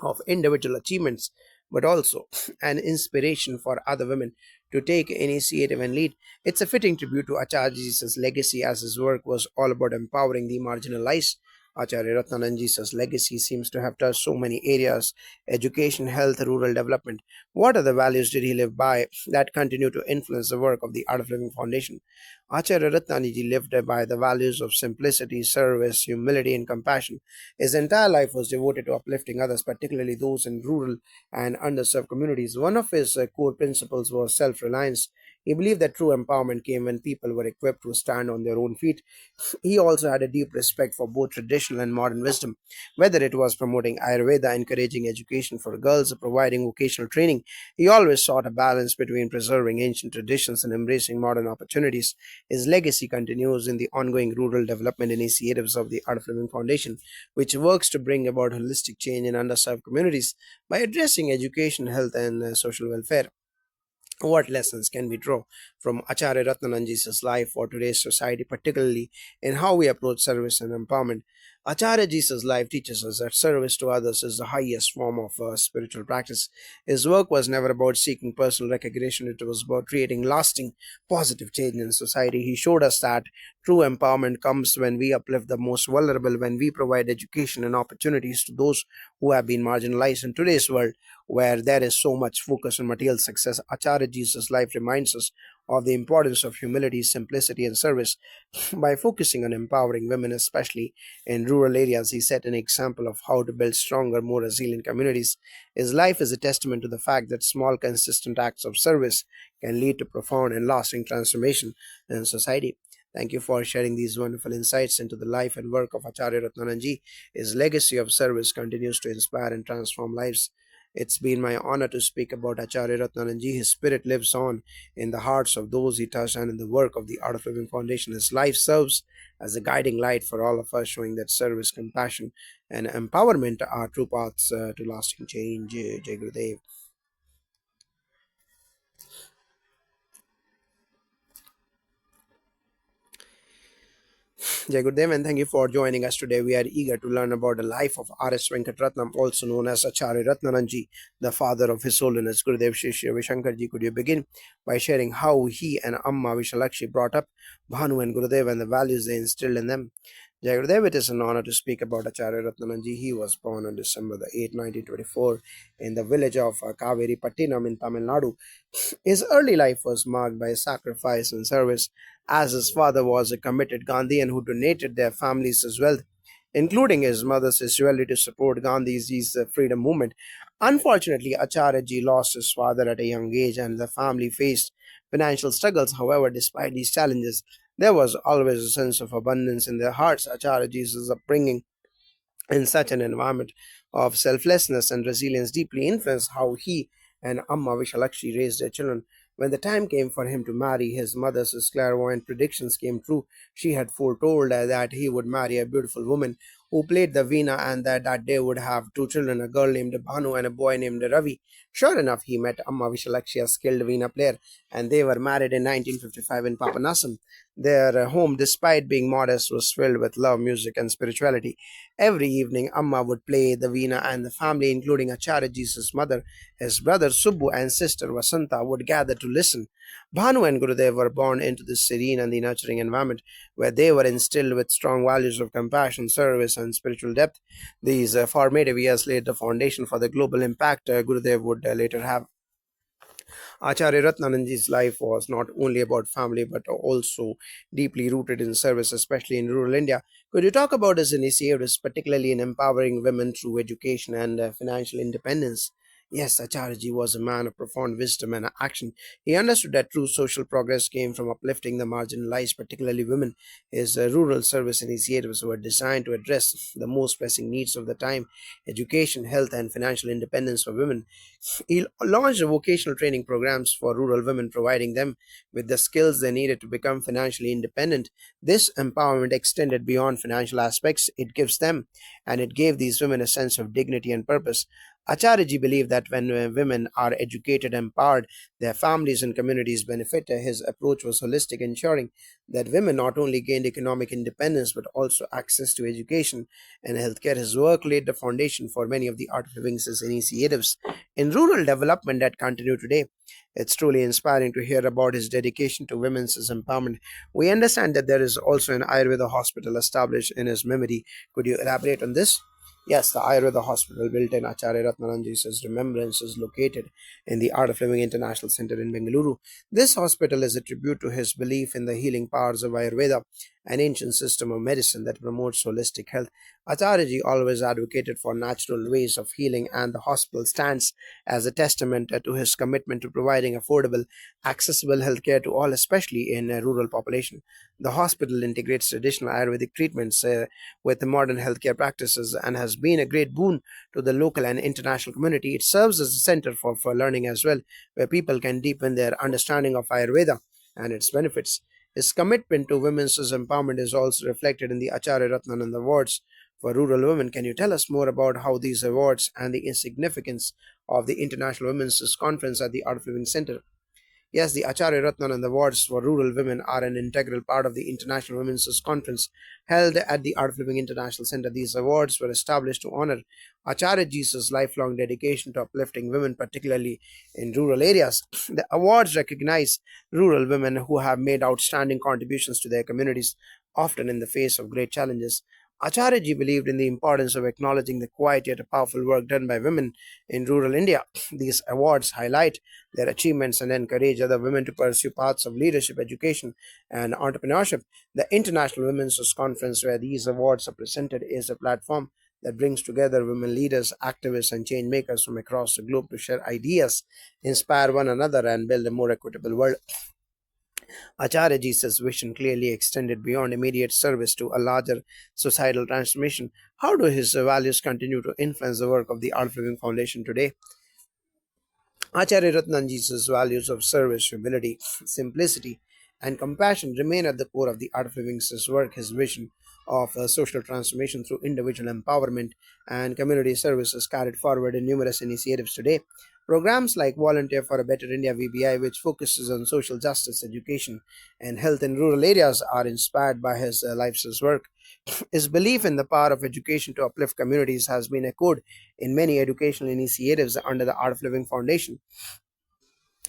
of individual achievements, but also an inspiration for other women to take initiative and lead. It's a fitting tribute to Acharyaji's legacy as his work was all about empowering the marginalized. Acharya Ratnananji's legacy seems to have touched so many areas: education, health, rural development. What other values did he live by that continue to influence the work of the Art of Living Foundation? Acharya Ratnaniji lived by the values of simplicity, service, humility, and compassion. His entire life was devoted to uplifting others, particularly those in rural and underserved communities. One of his core principles was self reliance. He believed that true empowerment came when people were equipped to stand on their own feet. He also had a deep respect for both traditional and modern wisdom, whether it was promoting Ayurveda, encouraging education for girls, or providing vocational training. He always sought a balance between preserving ancient traditions and embracing modern opportunities. His legacy continues in the ongoing rural development initiatives of the Art of Living Foundation, which works to bring about holistic change in underserved communities by addressing education, health, and social welfare. What lessons can we draw from Acharya Ratnananji's life for today's society, particularly in how we approach service and empowerment? Acharya Jesus' life teaches us that service to others is the highest form of spiritual practice. His work was never about seeking personal recognition, it was about creating lasting, positive change in society. He showed us that true empowerment comes when we uplift the most vulnerable, when we provide education and opportunities to those who have been marginalized. In today's world, where there is so much focus on material success, Acharya Jesus' life reminds us of the importance of humility, simplicity, and service. By focusing on empowering women, especially in rural areas, he set an example of how to build stronger, more resilient communities. His life is a testament to the fact that small, consistent acts of service can lead to profound and lasting transformation in society. Thank you for sharing these wonderful insights into the life and work of Acharya Ratnananji. His legacy of service continues to inspire and transform lives. It's been my honor to speak about Acharya Ratnananji. His spirit lives on in the hearts of those he touched and in the work of the Art of Living Foundation. His life serves as a guiding light for all of us, showing that service, compassion, and empowerment are true paths to lasting change. Jai Gurudev. Jai Gurudev, and thank you for joining us today. We are eager to learn about the life of R.S. Venkatratnam, also known as Acharya Ratnananji, the father of His Holiness Gurudev Shishya Vishankarji. Could you begin by sharing how he and Amma Vishalakshi brought up Bhanu and Gurudev and the values they instilled in them? Jai Gurudev, it is an honor to speak about Acharya Ratnananji. He was born on December the 8th, 1924, in the village of Kaveri Pattinam in Tamil Nadu. His early life was marked by sacrifice and service, as his father was a committed Gandhian who donated their families his wealth, including his mother's jewelry, to support Gandhi's freedom movement. Unfortunately, Acharya ji lost his father at a young age, and the family faced financial struggles. However, despite these challenges, there was always a sense of abundance in their hearts. Acharya ji's upbringing in such an environment of selflessness and resilience deeply influenced how he and Amma Vishalakshi raised their children. When the time came for him to marry, his mother's clairvoyant predictions came true. She had foretold that he would marry a beautiful woman who played the veena, and that they would have two children, a girl named Bhanu and a boy named Ravi. Sure enough, he met Amma Vishalakshi, a skilled veena player, and they were married in 1955 in Papanasam. Their home, despite being modest, was filled with love, music, and spirituality. Every evening, Amma would play the veena, and the family, including Acharya Jesus' mother, his brother Subbu, and sister Vasanta, would gather to listen. Bhanu and Gurudev were born into this serene and the nurturing environment where they were instilled with strong values of compassion, service, and spiritual depth. These formative years laid the foundation for the global impact Gurudev would later have. Acharya Ratnananji's life was not only about family but also deeply rooted in service, especially in rural India. Could you talk about his initiatives, particularly in empowering women through education and financial independence? Yes, Acharyaji was a man of profound wisdom and action. He understood that true social progress came from uplifting the marginalized, particularly women. His rural service initiatives were designed to address the most pressing needs of the time: education, health, and financial independence for women. He launched vocational training programs for rural women, providing them with the skills they needed to become financially independent. This empowerment extended beyond financial aspects. It gives them and it gave these women a sense of dignity and purpose. Acharyaji believed that when women are educated and empowered, their families and communities benefit. His approach was holistic, ensuring that women not only gained economic independence but also access to education and healthcare. His work laid the foundation for many of the Art of Living's initiatives in rural development that continue today. It's truly inspiring to hear about his dedication to women's empowerment. We understand that there is also an Ayurveda hospital established in his memory. Could you elaborate on this? Yes, the Ayurveda Hospital, built in Acharya Ratnananji's remembrance, is located in the Art of Living International Center in Bengaluru. This hospital is a tribute to his belief in the healing powers of Ayurveda, an ancient system of medicine that promotes holistic health. Acharyaji always advocated for natural ways of healing, and the hospital stands as a testament to his commitment to providing affordable, accessible healthcare to all, especially in a rural population. The hospital integrates traditional Ayurvedic treatments with modern healthcare practices and has been a great boon to the local and international community. It serves as a center for learning as well, where people can deepen their understanding of Ayurveda and its benefits. His commitment to women's empowerment is also reflected in the Acharya Ratnanand Awards for rural women. Can you tell us more about how these awards and the significance of the International Women's Conference at the Art of Living Center? Yes, the Acharya Ratnanand Awards for rural women are an integral part of the International Women's Conference held at the Art of Living International Center. These awards were established to honor Acharya Jesus' lifelong dedication to uplifting women, particularly in rural areas. The awards recognize rural women who have made outstanding contributions to their communities, often in the face of great challenges. Acharyaji believed in the importance of acknowledging the quiet yet powerful work done by women in rural India. These awards highlight their achievements and encourage other women to pursue paths of leadership, education, and entrepreneurship. The International Women's Conference, where these awards are presented, is a platform that brings together women leaders, activists, and change makers from across the globe to share ideas, inspire one another, and build a more equitable world. Acharyaji's vision clearly extended beyond immediate service to a larger societal transformation. How do his values continue to influence the work of the Art of Living Foundation today? Acharya Ratnanji's values of service, humility, simplicity, and compassion remain at the core of the Art of Living's work. His vision of social transformation through individual empowerment and community service is carried forward in numerous initiatives today. Programs like Volunteer for a Better India VBI, which focuses on social justice, education, and health in rural areas, are inspired by his life's work. His belief in the power of education to uplift communities has been echoed in many educational initiatives under the Art of Living Foundation,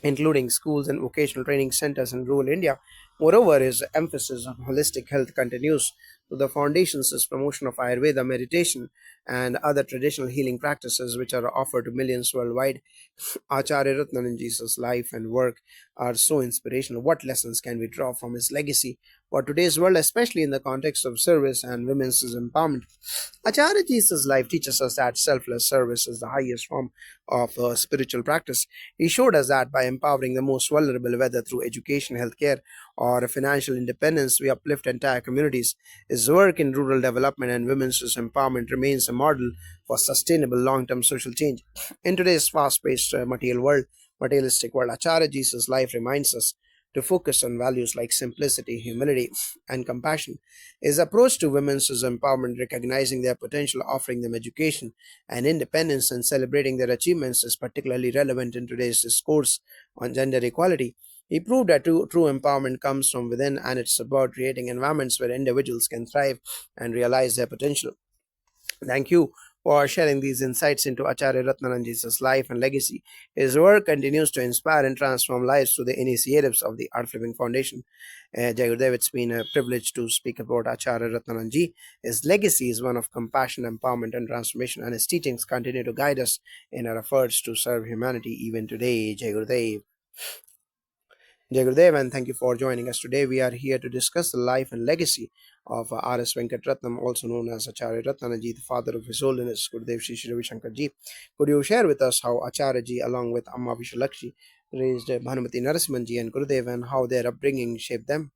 including schools and vocational training centers in rural India. Moreover, his emphasis on holistic health continues to the foundation's promotion of Ayurveda, meditation, and other traditional healing practices which are offered to millions worldwide. Acharya Ratnananji's life and work are so inspirational. What lessons can we draw from his legacy for today's world, especially in the context of service and women's empowerment? Acharya Jesus' life teaches us that selfless service is the highest form of spiritual practice. He showed us that by empowering the most vulnerable, whether through education, healthcare, or financial independence, we uplift entire communities. His work in rural development and women's empowerment remains a model for sustainable long-term social change. In today's fast-paced materialistic world, Acharya Jesus' life reminds us to focus on values like simplicity, humility, and compassion. His approach to women's empowerment, recognizing their potential, offering them education and independence, and celebrating their achievements, is particularly relevant in today's discourse on gender equality. He proved that true empowerment comes from within, and it's about creating environments where individuals can thrive and realize their potential. Thank you for sharing these insights into Acharya Ratnananji's life and legacy. His work continues to inspire and transform lives through the initiatives of the Art of Living Foundation. Jai Gurudev, it's been a privilege to speak about Acharya Ratnananji. His legacy is one of compassion, empowerment, and transformation, and his teachings continue to guide us in our efforts to serve humanity even today. Jai Gurudev. Jai Gurudev, and thank you for joining us today. We are here to discuss the life and legacy of R.S. Venkatratnam, also known as Acharya Ratnanaji, the father of His Holiness Gurudev Shri Shri Ravi Shankar Ji. Could you share with us how Acharya Ji, along with Amma Vishalakshi, raised Bhanumati Narasimhan Ji and Gurudev, and how their upbringing shaped them?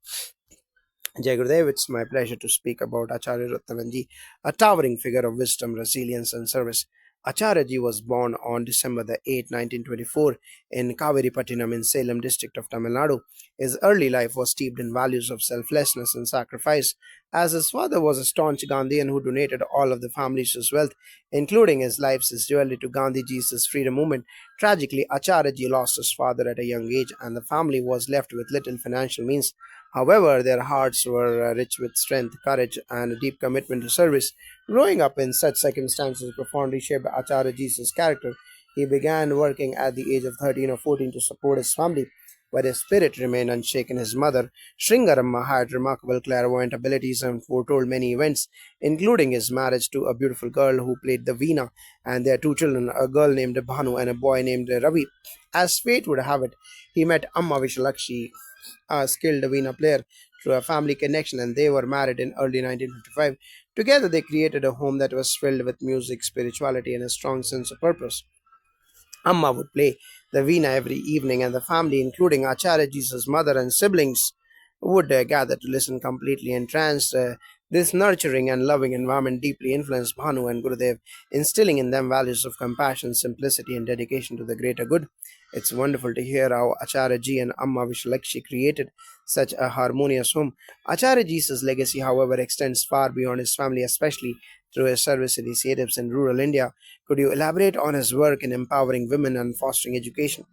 Jai Gurudev, it's my pleasure to speak about Acharya Ratnananji, a towering figure of wisdom, resilience, and service. Acharyaji was born on December the 8th, 1924 in Kaviripattinam in Salem district of Tamil Nadu. His early life was steeped in values of selflessness and sacrifice. as his father was a staunch Gandhian who donated all of the family's wealth, including his life's jewelry, to Gandhiji's freedom movement. Tragically, Acharyaji lost his father at a young age, and the family was left with little financial means. However, their hearts were rich with strength, courage, and a deep commitment to service. Growing up in such circumstances profoundly shaped Acharyaji's character. He began working at the age of 13 or 14 to support his family, but his spirit remained unshaken. His mother, Shringaramma, had remarkable clairvoyant abilities and foretold many events, including his marriage to a beautiful girl who played the veena, and their two children, a girl named Bhanu and a boy named Ravi. As fate would have it, he met Amma Vishalakshi, a skilled veena player, through a family connection, and they were married in early 1955. Together, they created a home that was filled with music, spirituality, and a strong sense of purpose. Amma would play the veena every evening, and the family, including Acharya Jesus' mother and siblings, would gather to listen completely entranced. This nurturing and loving environment deeply influenced Bhanu and Gurudev, instilling in them values of compassion, simplicity, and dedication to the greater good. It's wonderful to hear how Acharya Ji and Amma Vishalakshi created such a harmonious home. Acharya Ji's legacy, however, extends far beyond his family, especially through his service initiatives in rural India. Could you elaborate on his work in empowering women and fostering education?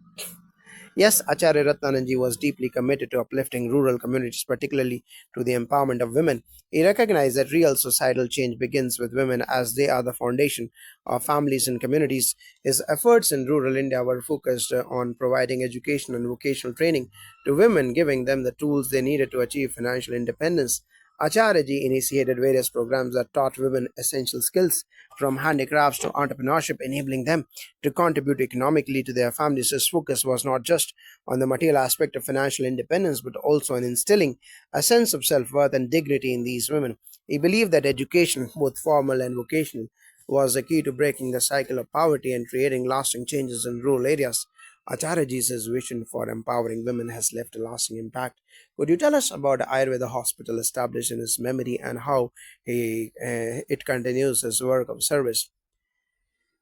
Yes, Acharya Ratnananji was deeply committed to uplifting rural communities, particularly to the empowerment of women. He recognized that real societal change begins with women as they are the foundation of families and communities. His efforts in rural India were focused on providing education and vocational training to women, giving them the tools they needed to achieve financial independence. Acharyaji initiated various programs that taught women essential skills from handicrafts to entrepreneurship, enabling them to contribute economically to their families. His focus was not just on the material aspect of financial independence, but also on instilling a sense of self worth and dignity in these women. He believed that education, both formal and vocational, was the key to breaking the cycle of poverty and creating lasting changes in rural areas. Acharyaji's vision for empowering women has left a lasting impact. Could you tell us about the Ayurveda hospital established in his memory and how it continues his work of service?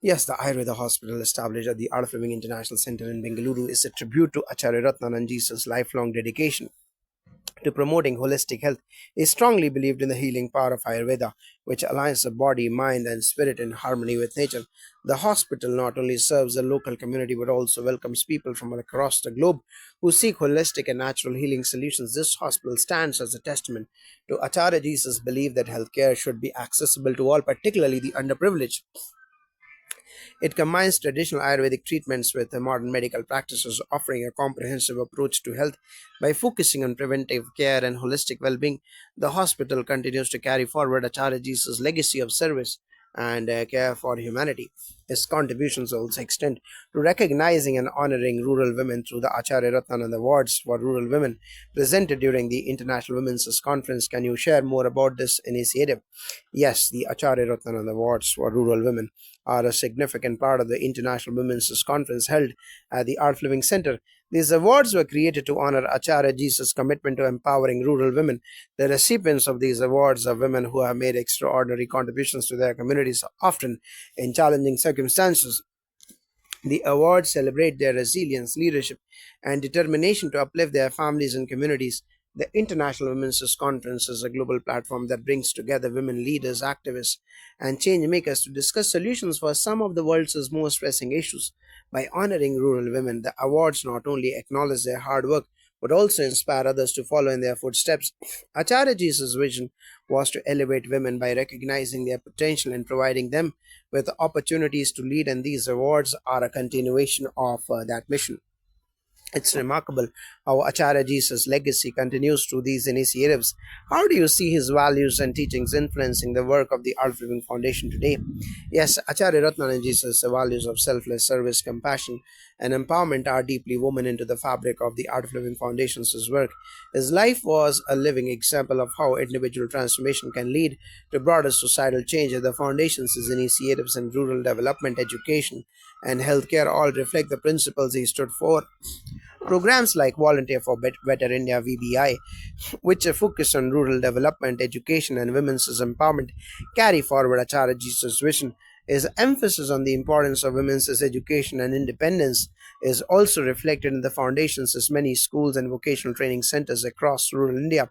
Yes, the Ayurveda hospital established at the Art of Living International Center in Bengaluru is a tribute to Acharya Ratnananji's lifelong dedication to promoting holistic health. He strongly believed in the healing power of Ayurveda, which aligns the body, mind, and spirit in harmony with nature. The hospital not only serves the local community but also welcomes people from across the globe who seek holistic and natural healing solutions. This hospital stands as a testament to Acharya Jesus' belief that healthcare should be accessible to all, particularly the underprivileged. It combines traditional Ayurvedic treatments with the modern medical practices, offering a comprehensive approach to health. By focusing on preventive care and holistic well being, the hospital continues to carry forward Acharyaji's legacy of service and care for humanity. His contributions also extend to recognizing and honoring rural women through the Acharya Ratnanand Awards for Rural Women presented during the International Women's Conference. Can you share more about this initiative? Yes, the Acharya Ratnanand Awards for Rural Women are a significant part of the International Women's Conference held at the Art of Living Center. These awards were created to honor Acharya Jesus' commitment to empowering rural women. The recipients of these awards are women who have made extraordinary contributions to their communities, often in challenging circumstances. The awards celebrate their resilience, leadership, and determination to uplift their families and communities. The International Women's Conference is a global platform that brings together women leaders, activists, and change makers to discuss solutions for some of the world's most pressing issues. By honoring rural women, the awards not only acknowledge their hard work but also inspire others to follow in their footsteps. Acharyaji's vision was to elevate women by recognizing their potential and providing them with opportunities to lead, and these awards are a continuation of that mission. It's remarkable how Acharya Jesus' legacy continues through these initiatives. How do you see his values and teachings influencing the work of the Art of Living Foundation today? Yes, Acharya Ratnananji's values of selfless service, compassion, and empowerment are deeply woven into the fabric of the Art of Living Foundation's work. His life was a living example of how individual transformation can lead to broader societal change. The foundation's initiatives in rural development, education, and healthcare all reflect the principles he stood for. Programs like Volunteer for Better India (VBI), which focus on rural development, education, and women's empowerment, carry forward Acharya Jesus' vision. His emphasis on the importance of women's education and independence is also reflected in the foundations of many schools and vocational training centers across rural India.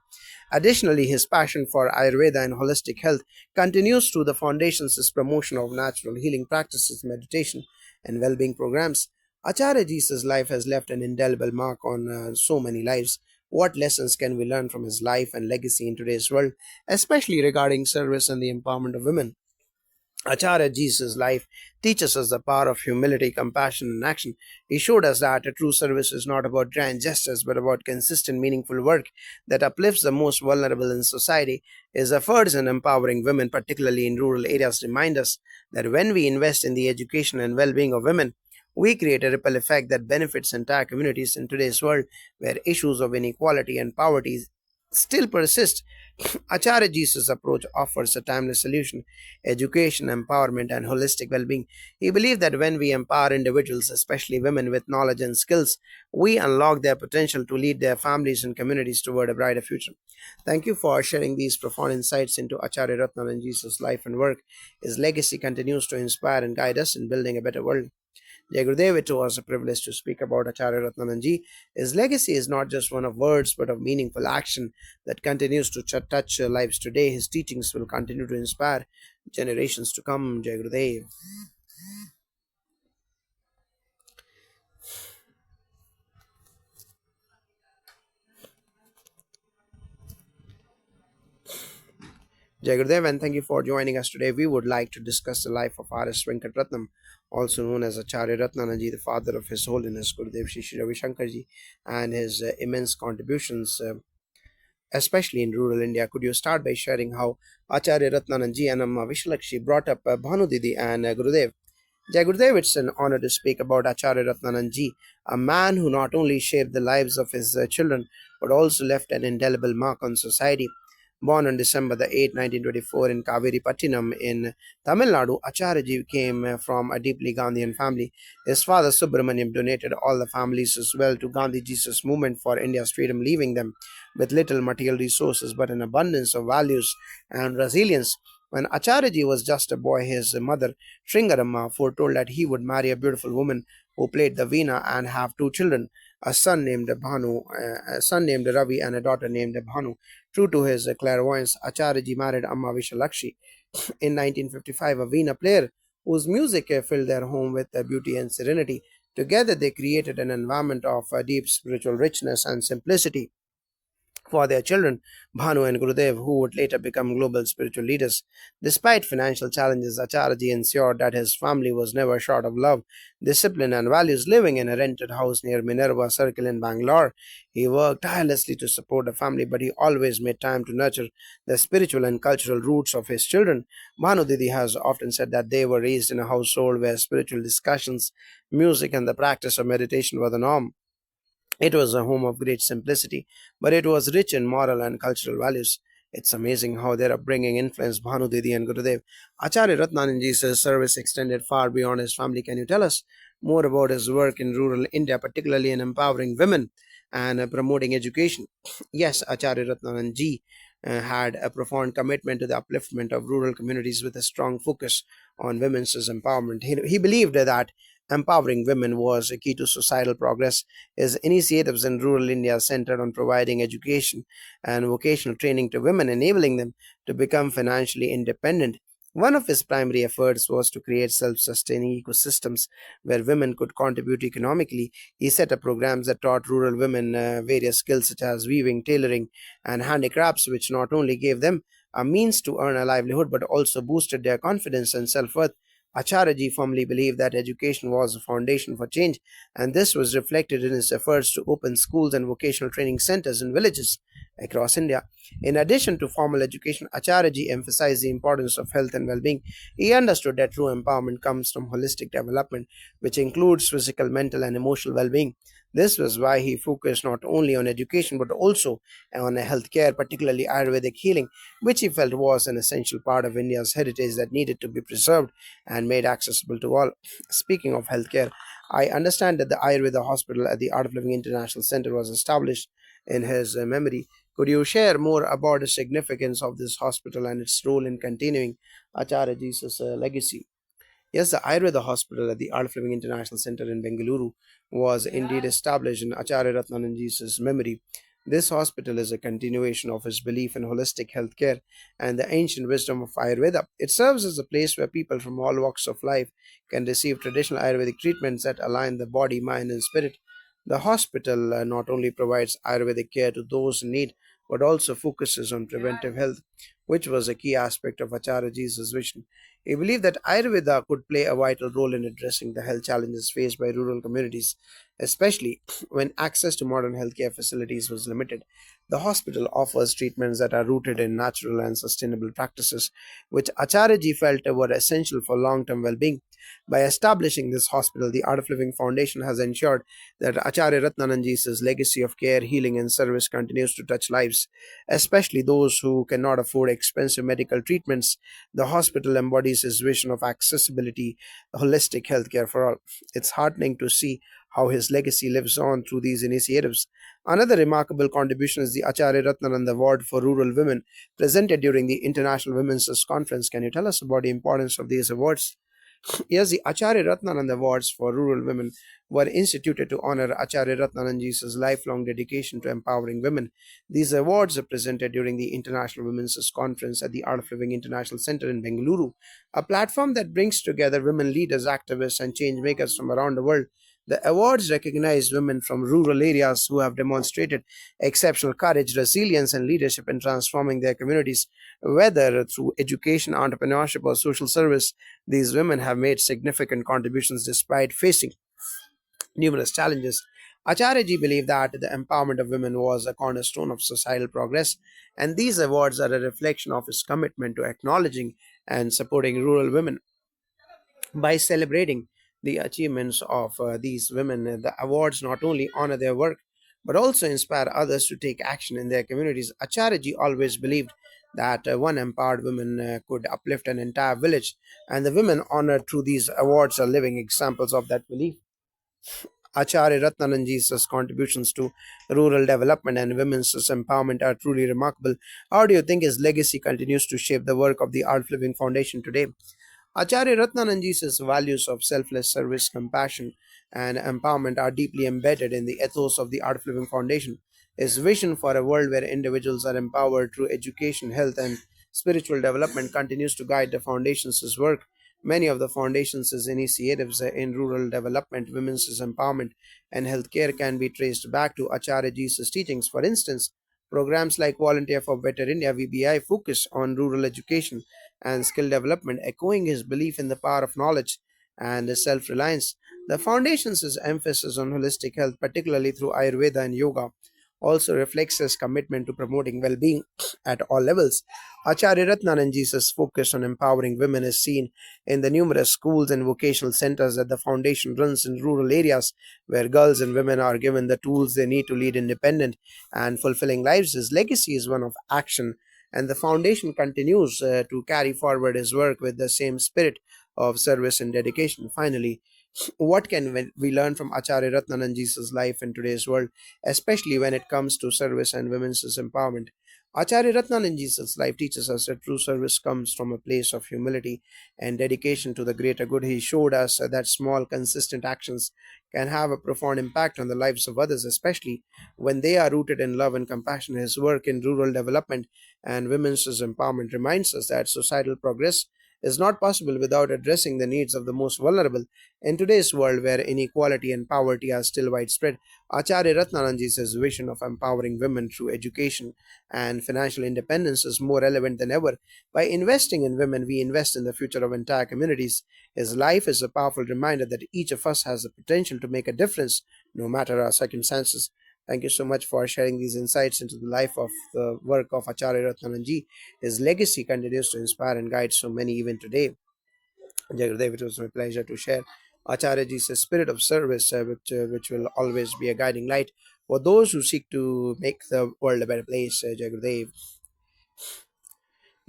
Additionally, his passion for Ayurveda and holistic health continues through the foundation's promotion of natural healing practices, meditation, and well being programs. Acharya Ji's life has left an indelible mark on so many lives. What lessons can we learn from his life and legacy in today's world, especially regarding service and the empowerment of women? Acharya Jesus' life teaches us the power of humility, compassion, and action. He showed us that a true service is not about grand gestures, but about consistent, meaningful work that uplifts the most vulnerable in society. His efforts in empowering women, particularly in rural areas, remind us that when we invest in the education and well being of women, we create a ripple effect that benefits entire communities in today's world where issues of inequality and poverty still persist. Acharya Jesus' approach offers a timeless solution: education, empowerment, and holistic well being. He believed that when we empower individuals, especially women, with knowledge and skills, we unlock their potential to lead their families and communities toward a brighter future. Thank you for sharing these profound insights into Acharya Ratnananji's life and work. His legacy continues to inspire and guide us in building a better world. Jai Gurudev, it was a privilege to speak about Acharya Ratnananji. His legacy is not just one of words, but of meaningful action that continues to touch lives today. His teachings will continue to inspire generations to come. Jai Gurudev. Jai Gurudev, and thank you for joining us today. We would like to discuss the life of R.S. Venkatratnam, also known as Acharya Ratnananji, the father of His Holiness Gurudev Shri Shri Ravi Shankarji, and his immense contributions, especially in rural India. Could you start by sharing how Acharya Ratnananji and Amma Vishalakshi brought up Bhanu Didi and Gurudev? Jai Gurudev, it's an honor to speak about Acharya Ratnananji, a man who not only shaped the lives of his children but also left an indelible mark on society. Born on December the 8th, 1924 in Kaveri Pattinam in Tamil Nadu, Acharyaji came from a deeply Gandhian family. His father Subramaniam donated all the family's wealth to Gandhiji's movement for India's freedom, leaving them with little material resources but an abundance of values and resilience. When Acharyaji was just a boy, his mother, Shringaramma, foretold that he would marry a beautiful woman who played the veena and have two children, a son named Ravi, and a daughter named Bhanu. True to his clairvoyance, Acharyaji married Amma Vishalakshi in 1955, a veena player whose music filled their home with beauty and serenity. Together, they created an environment of deep spiritual richness and simplicity for their children, Bhanu and Gurudev, who would later become global spiritual leaders. Despite financial challenges, Acharyaji ensured that his family was never short of love, discipline, and values. Living in a rented house near Minerva Circle in Bangalore, he worked tirelessly to support the family, but he always made time to nurture the spiritual and cultural roots of his children. Bhanu Didi has often said that they were raised in a household where spiritual discussions, music, and the practice of meditation were the norm. It was a home of great simplicity, but it was rich in moral and cultural values. It's amazing how their upbringing influenced Bhanu Didi and Gurudev. Acharya Ratnananji's service extended far beyond his family. Can you tell us more about his work in rural India, particularly in empowering women and promoting education? Yes, Acharya Ratnananji had a profound commitment to the upliftment of rural communities with a strong focus on women's empowerment. He believed that empowering women was a key to societal progress. His initiatives in rural India centered on providing education and vocational training to women, enabling them to become financially independent. One of his primary efforts was to create self sustaining ecosystems where women could contribute economically. He set up programs that taught rural women various skills such as weaving, tailoring, and handicrafts, which not only gave them a means to earn a livelihood but also boosted their confidence and self worth. Acharyaji firmly believed that education was the foundation for change, and this was reflected in his efforts to open schools and vocational training centers in villages across India. In addition to formal education, Acharyaji emphasized the importance of health and well being. He understood that true empowerment comes from holistic development, which includes physical, mental, and emotional well being. This was why he focused not only on education but also on healthcare, particularly Ayurvedic healing, which he felt was an essential part of India's heritage that needed to be preserved and made accessible to all. Speaking of healthcare, I understand that the Ayurveda hospital at the Art of Living International Center was established in his memory. Could you share more about the significance of this hospital and its role in continuing Acharya Jesus' legacy? Yes, the Ayurveda Hospital at the Art of Living International Center in Bengaluru was indeed established in Acharya Ratnananji's memory. This hospital is a continuation of his belief in holistic healthcare and the ancient wisdom of Ayurveda. It serves as a place where people from all walks of life can receive traditional Ayurvedic treatments that align the body, mind, and spirit. The hospital not only provides Ayurvedic care to those in need, but also focuses on preventive health, which was a key aspect of Acharyaji's vision. He believed that Ayurveda could play a vital role in addressing the health challenges faced by rural communities, especially when access to modern healthcare facilities was limited. The hospital offers treatments that are rooted in natural and sustainable practices, which Acharyaji felt were essential for long term well being. By establishing this hospital, the Art of Living Foundation has ensured that Acharya Ratnananji's legacy of care, healing, and service continues to touch lives, especially those who cannot afford expensive medical treatments. The hospital embodies his vision of accessibility, holistic healthcare for all. It's heartening to see how his legacy lives on through these initiatives. Another remarkable contribution is the Acharya Ratnanand Award for Rural Women, presented during the International Women's Conference. Can you tell us about the importance of these awards? Yes, the Acharya Ratnanand Awards for Rural Women were instituted to honor Acharya Ratnanandji's lifelong dedication to empowering women. These awards are presented during the International Women's Conference at the Art of Living International Center in Bengaluru, a platform that brings together women leaders, activists, and change makers from around the world. The awards recognize women from rural areas who have demonstrated exceptional courage, resilience, and leadership in transforming their communities. Whether through education, entrepreneurship, or social service, these women have made significant contributions despite facing numerous challenges. Acharyaji believed that the empowerment of women was a cornerstone of societal progress, and these awards are a reflection of his commitment to acknowledging and supporting rural women. By celebrating the achievements of these women, the awards not only honor their work but also inspire others to take action in their communities. Acharyaji always believed that one empowered woman could uplift an entire village, and the women honored through these awards are living examples of that belief. Acharya Ratnananji's contributions to rural development and women's empowerment are truly remarkable. How do you think his legacy continues to shape the work of the Art of Living Foundation today? Acharya Ratnananji's values of selfless service, compassion, and empowerment are deeply embedded in the ethos of the Art of Living Foundation. His vision for a world where individuals are empowered through education, health, and spiritual development continues to guide the Foundation's work. Many of the Foundation's initiatives in rural development, women's empowerment, and healthcare can be traced back to Acharyaji's teachings. For instance, programs like Volunteer for Better India (VBI) focus on rural education and skill development, echoing his belief in the power of knowledge and self reliance. The Foundation's emphasis on holistic health, particularly through Ayurveda and yoga, also reflects his commitment to promoting well being at all levels. Acharya Ratnananji's focus on empowering women is seen in the numerous schools and vocational centers that the foundation runs in rural areas, where girls and women are given the tools they need to lead independent and fulfilling lives. His legacy is one of action, and the foundation continues to carry forward his work with the same spirit of service and dedication. Finally, what can we learn from Acharya Ratnananji's life in today's world, especially when it comes to service and women's empowerment? Acharya Ratnananji's life teaches us that true service comes from a place of humility and dedication to the greater good. He showed us that small, consistent actions can have a profound impact on the lives of others, especially when they are rooted in love and compassion. His work in rural development and women's empowerment reminds us that societal progress is not possible without addressing the needs of the most vulnerable. In today's world, where inequality and poverty are still widespread, Acharya Ratnananji's vision of empowering women through education and financial independence is more relevant than ever. By investing in women, we invest in the future of entire communities. His life is a powerful reminder that each of us has the potential to make a difference, no matter our circumstances. Thank you so much for sharing these insights into the life of the work of Acharya Ratnananji. His legacy continues to inspire and guide so many even today. Jagadev, it was my pleasure to share Acharyaji's spirit of service, which will always be a guiding light for those who seek to make the world a better place.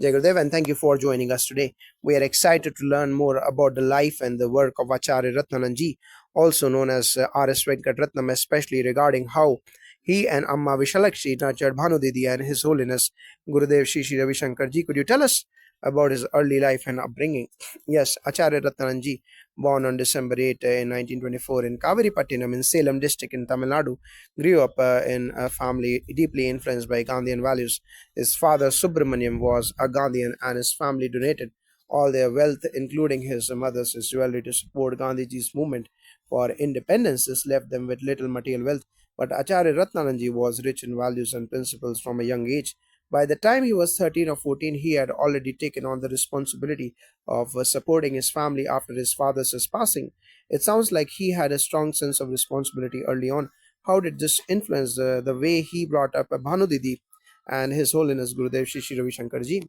Jagadev, and thank you for joining us today. We are excited to learn more about the life and the work of Acharya Ratnananji, also known as R.S. Venkatratnam, especially regarding how he and Amma Vishalakshi nurtured Bhanudidi and His Holiness Gurudev Shri Shri Ravi Shankar Ji. Could you tell us about his early life and upbringing. Yes, Acharya Ratnananji, born on December 8 in 1924 in Kaviripattinam in Salem district in Tamil Nadu, grew up in a family deeply influenced by Gandhian values. His father Subramaniam was a Gandhian and his family donated all their wealth, including his mother's jewelry, to support Gandhiji's movement for independence. This left them with little material wealth, but Acharya Ratnananji was rich in values and principles from a young age. By the time he was 13 or 14, he had already taken on the responsibility of supporting his family after his father's passing. It sounds like he had a strong sense of responsibility early on. How did this influence the way he brought up Bhanu Didi and His Holiness Gurudev Shri Shri Ravi Shankar Ji?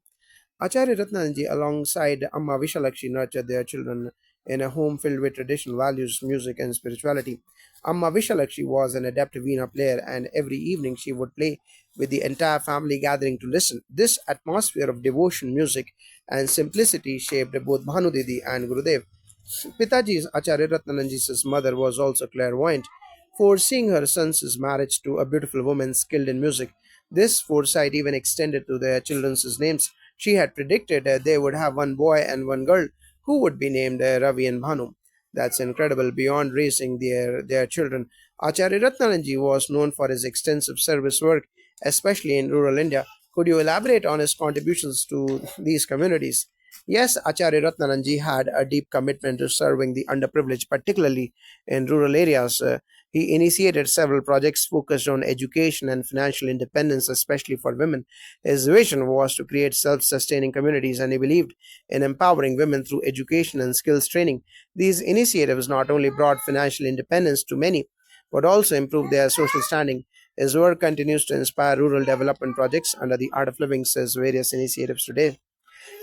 Acharya Ratnanji, alongside Amma Vishalakshi, nurtured their children in a home filled with traditional values, music, and spirituality. Amma Vishalakshi was an adept veena player, and every evening she would play with the entire family gathering to listen. This atmosphere of devotion, music, and simplicity shaped both Bhanudidi and Gurudev. Pitaji's Acharya Ratnananji's mother was also clairvoyant, foreseeing her son's marriage to a beautiful woman skilled in music. This foresight even extended to their children's names. She had predicted they would have one boy and one girl who would be named Ravi and Bhanu. That's incredible. Beyond raising their children, Acharya Ratnananji was known for his extensive service work, especially in rural India. Could you elaborate on his contributions to these communities? Yes, Acharya Ratnananji had a deep commitment to serving the underprivileged, particularly in rural areas. He initiated several projects focused on education and financial independence, especially for women. His vision was to create self sustaining communities, and he believed in empowering women through education and skills training. These initiatives not only brought financial independence to many, but also improved their social standing. His work continues to inspire rural development projects under the Art of Living's various initiatives today.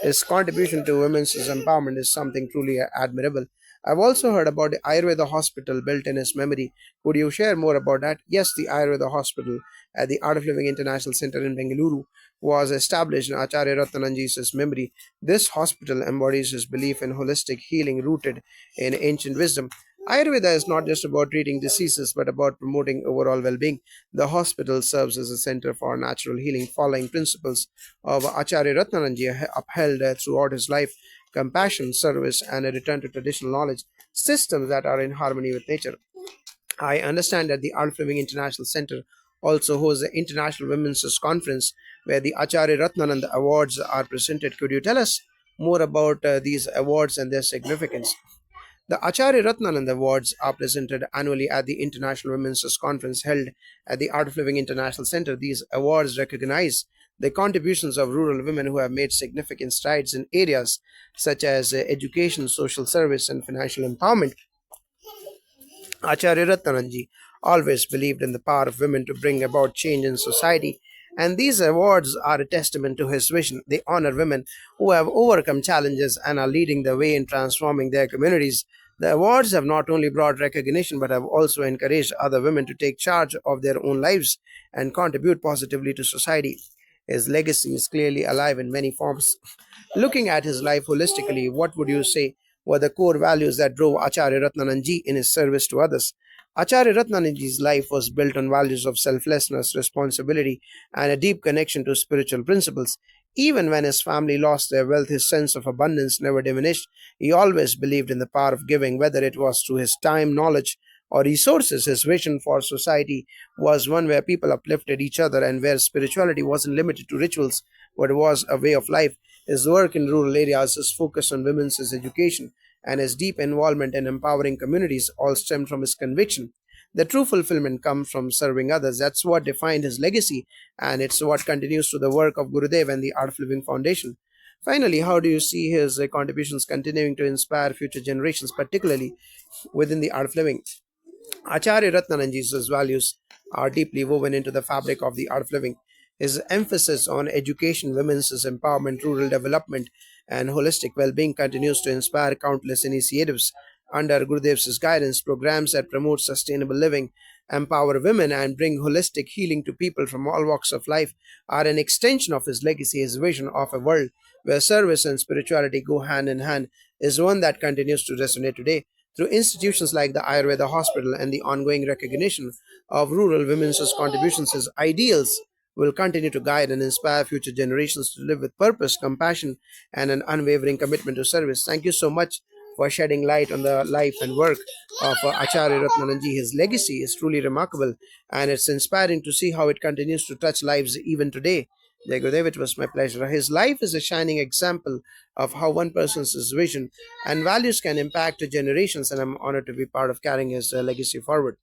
His contribution to women's empowerment is something truly admirable. I've also heard about the Ayurveda hospital built in his memory. Could you share more about that? Yes, the Ayurveda hospital at the Art of Living International Center in Bengaluru was established in Acharya Ratnananji's memory. This hospital embodies his belief in holistic healing rooted in ancient wisdom. Ayurveda is not just about treating diseases but about promoting overall well being. The hospital serves as a center for natural healing, following principles of Acharya Ratnananji upheld throughout his life: compassion, service, and a return to traditional knowledge, systems that are in harmony with nature. I understand that the Art of Living International Center also hosts the International Women's Conference where the Acharya Ratnanand Awards are presented. Could you tell us more about these awards and their significance? The Acharya Ratnanand Awards are presented annually at the International Women's Conference held at the Art of Living International Center. These awards recognize the contributions of rural women who have made significant strides in areas such as education, social service, and financial empowerment. Acharya Ratnananji always believed in the power of women to bring about change in society, and these awards are a testament to his vision. They honor women who have overcome challenges and are leading the way in transforming their communities. The awards have not only brought recognition but have also encouraged other women to take charge of their own lives and contribute positively to society. His legacy is clearly alive in many forms. Looking at his life holistically, what would you say were the core values that drove Acharya Ratnananji in his service to others? Acharya Ratnananji's life was built on values of selflessness, responsibility, and a deep connection to spiritual principles. Even when his family lost their wealth, his sense of abundance never diminished. He always believed in the power of giving, whether it was through his time, knowledge, or resources. His vision for society was one where people uplifted each other and where spirituality wasn't limited to rituals but was a way of life. His work in rural areas, his focus on women's education, and his deep involvement in empowering communities all stemmed from his conviction. The true fulfillment comes from serving others. That's what defined his legacy, and it's what continues to the work of Gurudev and the Art of Living Foundation. Finally, how do you see his contributions continuing to inspire future generations, particularly within the Art of Living? Acharya Ratnananji's values are deeply woven into the fabric of the Art of Living. His emphasis on education, women's empowerment, rural development, and holistic well being continues to inspire countless initiatives. Under Gurudev's guidance, programs that promote sustainable living, empower women, and bring holistic healing to people from all walks of life are an extension of his legacy. His vision of a world where service and spirituality go hand in hand is one that continues to resonate today. Through institutions like the Ayurveda Hospital and the ongoing recognition of rural women's contributions, his ideals will continue to guide and inspire future generations to live with purpose, compassion, and an unwavering commitment to service. Thank you so much for shedding light on the life and work of Acharya Ratnananji. His legacy is truly remarkable, and it's inspiring to see how it continues to touch lives even today. Jai Gurudev, it was my pleasure. His life is a shining example of how one person's vision and values can impact generations, and I'm honored to be part of carrying his legacy forward.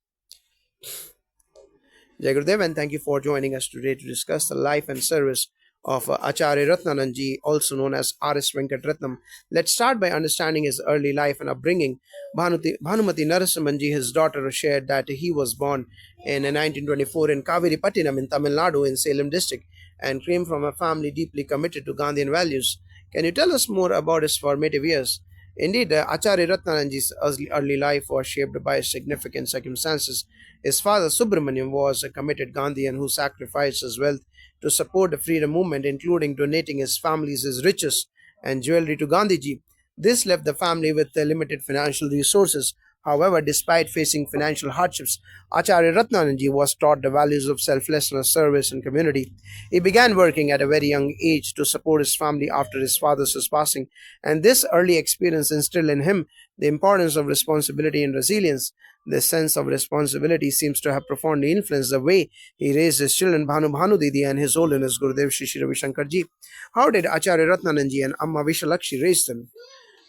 Jai Gurudev, and thank you for joining us today to discuss the life and service of Acharya Ratnananji, also known as R.S. Venkatratnam. Let's start by understanding his early life and upbringing. Bhanumati Narasimhanji, his daughter, shared that he was born in 1924 in Kaviripattinam in Tamil Nadu in Salem district and came from a family deeply committed to Gandhian values. Can you tell us more about his formative years? Indeed, Acharya Ratnananji's early life was shaped by significant circumstances. His father Subramaniam was a committed Gandhian who sacrificed his wealth to support the freedom movement, including donating his family's riches and jewelry to Gandhiji. This left the family with limited financial resources. However, despite facing financial hardships, Acharya Ratnananji was taught the values of selflessness, service, and community. He began working at a very young age to support his family after his father's passing, and this early experience instilled in him the importance of responsibility and resilience. This sense of responsibility seems to have profoundly influenced the way he raised his children, Bhanu Didi and His Holiness Gurudev Shri Shri Ravi Shankar Ji. How did Acharya Ratnananji and Amma Vishalakshi raise them?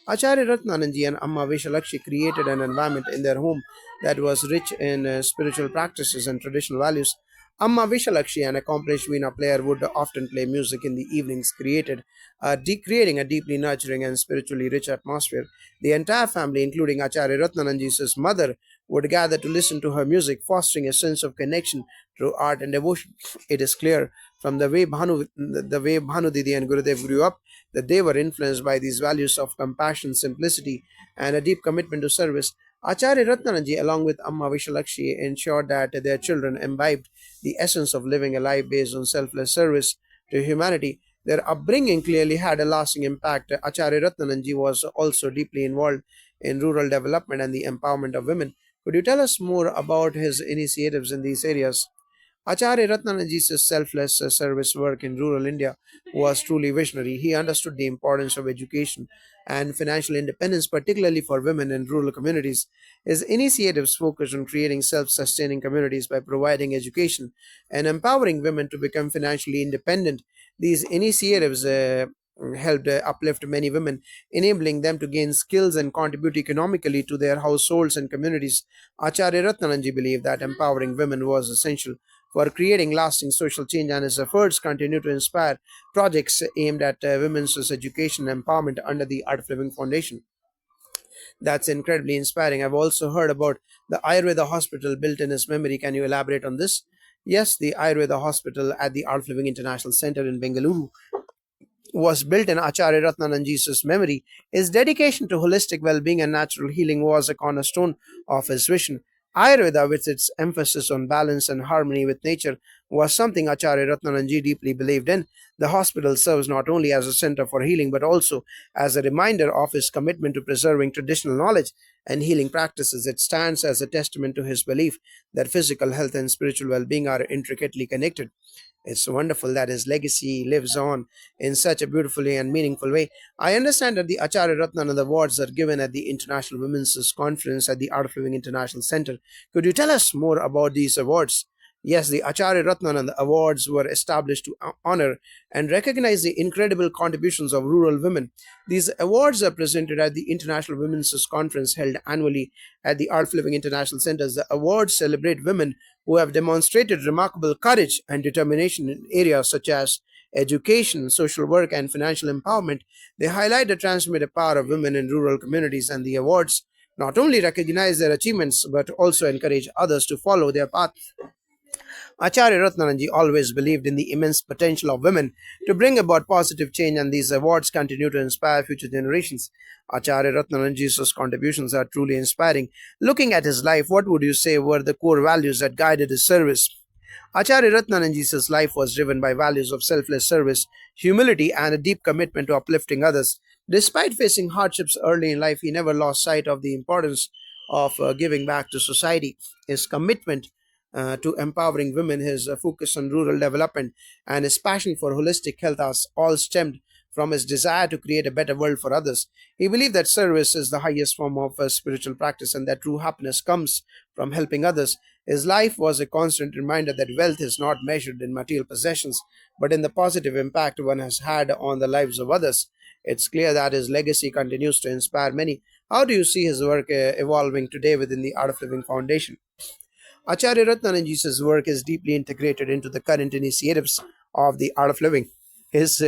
Acharya Ratnananji and Amma Vishalakshi created an environment in their home that was rich in spiritual practices and traditional values. Amma Vishalakshi, an accomplished veena player, would often play music in the evenings, creating a deeply nurturing and spiritually rich atmosphere. The entire family, including Acharya Ratnananji's mother, would gather to listen to her music, fostering a sense of connection through art and devotion. It is clear from the way Bhanu Didi and Gurudev grew up that they were influenced by these values of compassion, simplicity, and a deep commitment to service. Acharya Ratnananji, along with Amma Vishalakshi, ensured that their children imbibed the essence of living a life based on selfless service to humanity. Their upbringing clearly had a lasting impact. Acharya Ratnananji was also deeply involved in rural development and the empowerment of women. Could you tell us more about his initiatives in these areas? Acharya Ratnanaji's selfless service work in rural India was truly visionary. He understood the importance of education and financial independence, particularly for women in rural communities. His initiatives focused on creating self sustaining communities by providing education and empowering women to become financially independent. These initiatives helped uplift many women, enabling them to gain skills and contribute economically to their households and communities. Acharya Ratnananji believed that empowering women was essential for creating lasting social change, and his efforts continue to inspire projects aimed at women's education and empowerment under the Art of Living Foundation. That's incredibly inspiring. I've also heard about the Ayurveda hospital built in his memory. Can you elaborate on this? Yes, the Ayurveda hospital at the Art of Living International Center in Bengaluru was built in Acharya Ratnananji's memory. His dedication to holistic well-being and natural healing was a cornerstone of his vision. Ayurveda, with its emphasis on balance and harmony with nature, was something Acharya Ratnananji deeply believed in. The hospital serves not only as a center for healing but also as a reminder of his commitment to preserving traditional knowledge and healing practices. It stands as a testament to his belief that physical health and spiritual well being are intricately connected. It's wonderful that his legacy lives on in such a beautifully and meaningful way. I understand that the Acharya Ratnanand Awards are given at the International Women's Conference at the Art of Living International Center. Could you tell us more about these awards? Yes, the Acharya Ratnanand Awards were established to honor and recognize the incredible contributions of rural women. These awards are presented at the International Women's Conference held annually at the Art of Living International Centers. The awards celebrate women who have demonstrated remarkable courage and determination in areas such as education, social work, and financial empowerment. They highlight the transformative power of women in rural communities, and the awards not only recognize their achievements but also encourage others to follow their path. Acharya Ratnananji always believed in the immense potential of women to bring about positive change, and these awards continue to inspire future generations. Acharya Ratnananji's contributions are truly inspiring. Looking at his life, what would you say were the core values that guided his service? Acharya Ratnananji's life was driven by values of selfless service, humility, and a deep commitment to uplifting others. Despite facing hardships early in life, he never lost sight of the importance of giving back to society. His commitment to empowering women. His focus on rural development and his passion for holistic health are all stemmed from his desire to create a better world for others. He believed that service is the highest form of spiritual practice and that true happiness comes from helping others. His life was a constant reminder that wealth is not measured in material possessions, but in the positive impact one has had on the lives of others. It's clear that his legacy continues to inspire many. How do you see his work evolving today within the Art of Living Foundation? Acharya Ratnananji's work is deeply integrated into the current initiatives of the Art of Living. His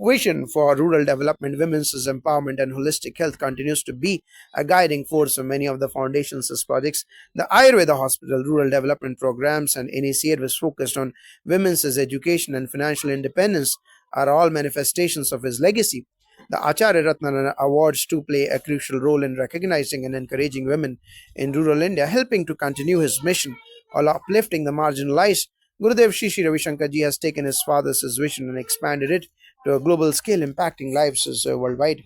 vision for rural development, women's empowerment, and holistic health continues to be a guiding force for many of the foundation's projects. The Ayurveda Hospital, rural development programs, and initiatives focused on women's education and financial independence are all manifestations of his legacy. The Acharya Ratnana Awards too play a crucial role in recognizing and encouraging women in rural India, helping to continue his mission of uplifting the marginalized. Gurudev Shri Shri Ravi Shankar Ji has taken his father's vision and expanded it to a global scale, impacting lives worldwide.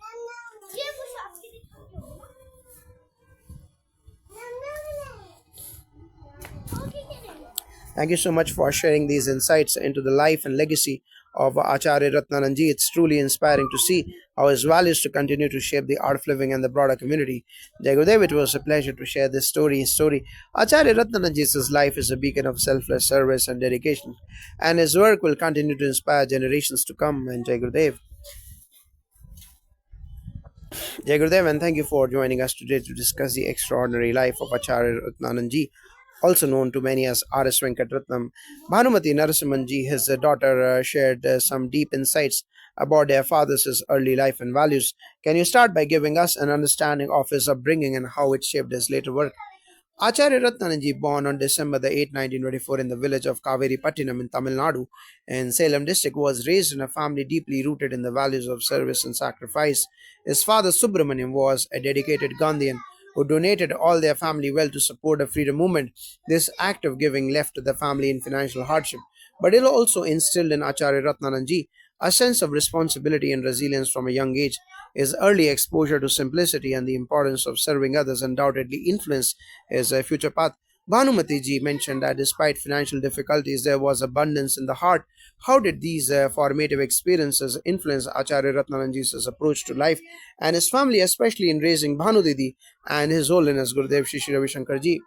Thank you so much for sharing these insights into the life and legacy of Acharya Ratnananji. It's truly inspiring to see how his values to continue to shape the art of living and the broader community. Jai Gurudev, it was a pleasure to share this story. His story, Acharya Ratnananji's life is a beacon of selfless service and dedication, and his work will continue to inspire generations to come. And Jai Gurudev. Jai Gurudev, and thank you for joining us today to discuss the extraordinary life of Acharya Ratnananji, also known to many as R.S. Venkatratnam. Bhanumati Narasimhanji, his daughter, shared some deep insights about their father's early life and values. Can you start by giving us an understanding of his upbringing and how it shaped his later work? Acharya Ratnananji, born on December the 8th, 1924, in the village of Kaveri Pattinam in Tamil Nadu in Salem district, was raised in a family deeply rooted in the values of service and sacrifice. His father Subramaniam was a dedicated Gandhian who donated all their family wealth to support the freedom movement. This act of giving left the family in financial hardship, but it also instilled in Acharya Ratnananji a sense of responsibility and resilience from a young age. His early exposure to simplicity and the importance of serving others undoubtedly influenced his future path. Bhanumati ji mentioned that despite financial difficulties, there was abundance in the heart. How did these formative experiences influence Acharya Ratnananji's approach to life and his family, especially in raising Bhanu Didi and His Holiness Gurudev Shri Shri Ravi Shankar Ji?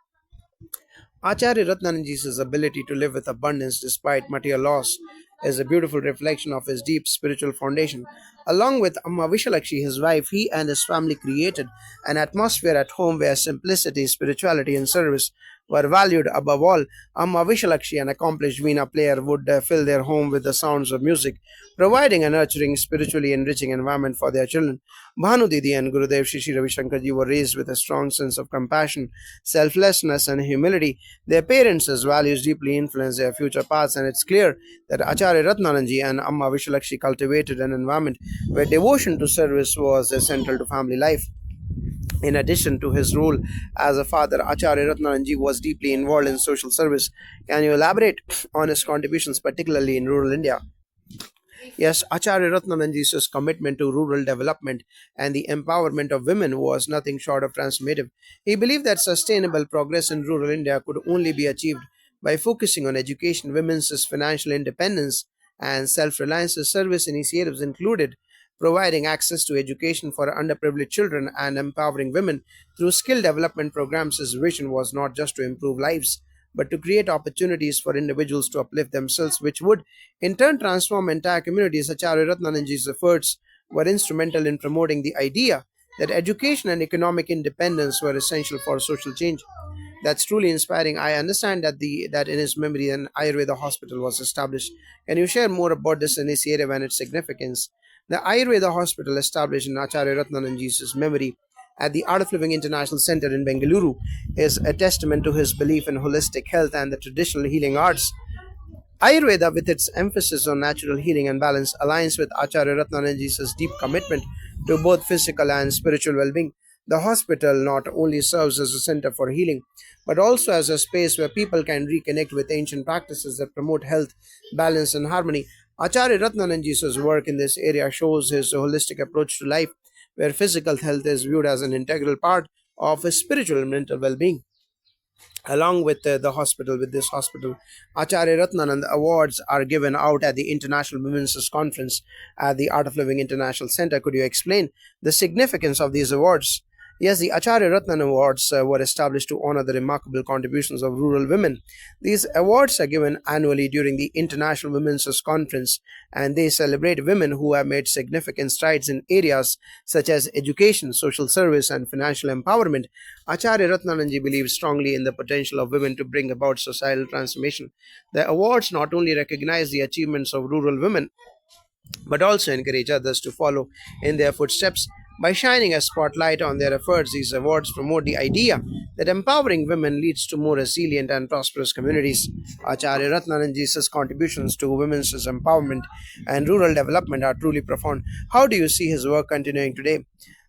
Acharya Ratnananji's ability to live with abundance despite material loss is a beautiful reflection of his deep spiritual foundation. Along with Amma Vishalakshi, his wife, he and his family created an atmosphere at home where simplicity, spirituality, and service were valued above all. Amma Vishalakshi, an accomplished Veena player, would fill their home with the sounds of music, providing a nurturing, spiritually enriching environment for their children. Bhanu Didi and Gurudev Shri Shri Ravi Shankar Ji were raised with a strong sense of compassion, selflessness, and humility. Their parents' values deeply influenced their future paths, and it's clear that Acharya Ratnananji and Amma Vishalakshi cultivated an environment where devotion to service was central to family life. In addition to his role as a father, Acharya Ratnananji was deeply involved in social service. Can you elaborate on his contributions, particularly in rural India? Yes, Acharya Ratnananji's commitment to rural development and the empowerment of women was nothing short of transformative. He believed that sustainable progress in rural India could only be achieved by focusing on education, women's financial independence, and self reliance. Service initiatives included providing access to education for underprivileged children and empowering women through skill development programs. His vision was not just to improve lives, but to create opportunities for individuals to uplift themselves, which would in turn transform entire communities. Acharya Ratnananji's efforts were instrumental in promoting the idea that education and economic independence were essential for social change. That's truly inspiring. I understand that in his memory an Ayurveda hospital was established. Can you share more about this initiative and its significance? The Ayurveda hospital established in Acharya Ratnananji's memory at the Art of Living International Center in Bengaluru is a testament to his belief in holistic health and the traditional healing arts. Ayurveda, with its emphasis on natural healing and balance, aligns with Acharya Ratnananji's deep commitment to both physical and spiritual well being. The hospital not only serves as a center for healing, but also as a space where people can reconnect with ancient practices that promote health, balance, and harmony. Acharya Ratnananji's work in this area shows his holistic approach to life, where physical health is viewed as an integral part of his spiritual and mental well being. Along with with this hospital, Acharya Ratnanand Awards are given out at the International Women's Conference at the Art of Living International Center. Could you explain the significance of these awards? Yes, the Acharya Ratnan Awards were established to honor the remarkable contributions of rural women. These awards are given annually during the International Women's Conference, and they celebrate women who have made significant strides in areas such as education, social service, and financial empowerment. Acharya Ratnananji believes strongly in the potential of women to bring about societal transformation. The awards not only recognize the achievements of rural women but also encourage others to follow in their footsteps. By shining a spotlight on their efforts, these awards promote the idea that empowering women leads to more resilient and prosperous communities. Acharya Ratnananji's contributions to women's empowerment and rural development are truly profound. How do you see his work continuing today?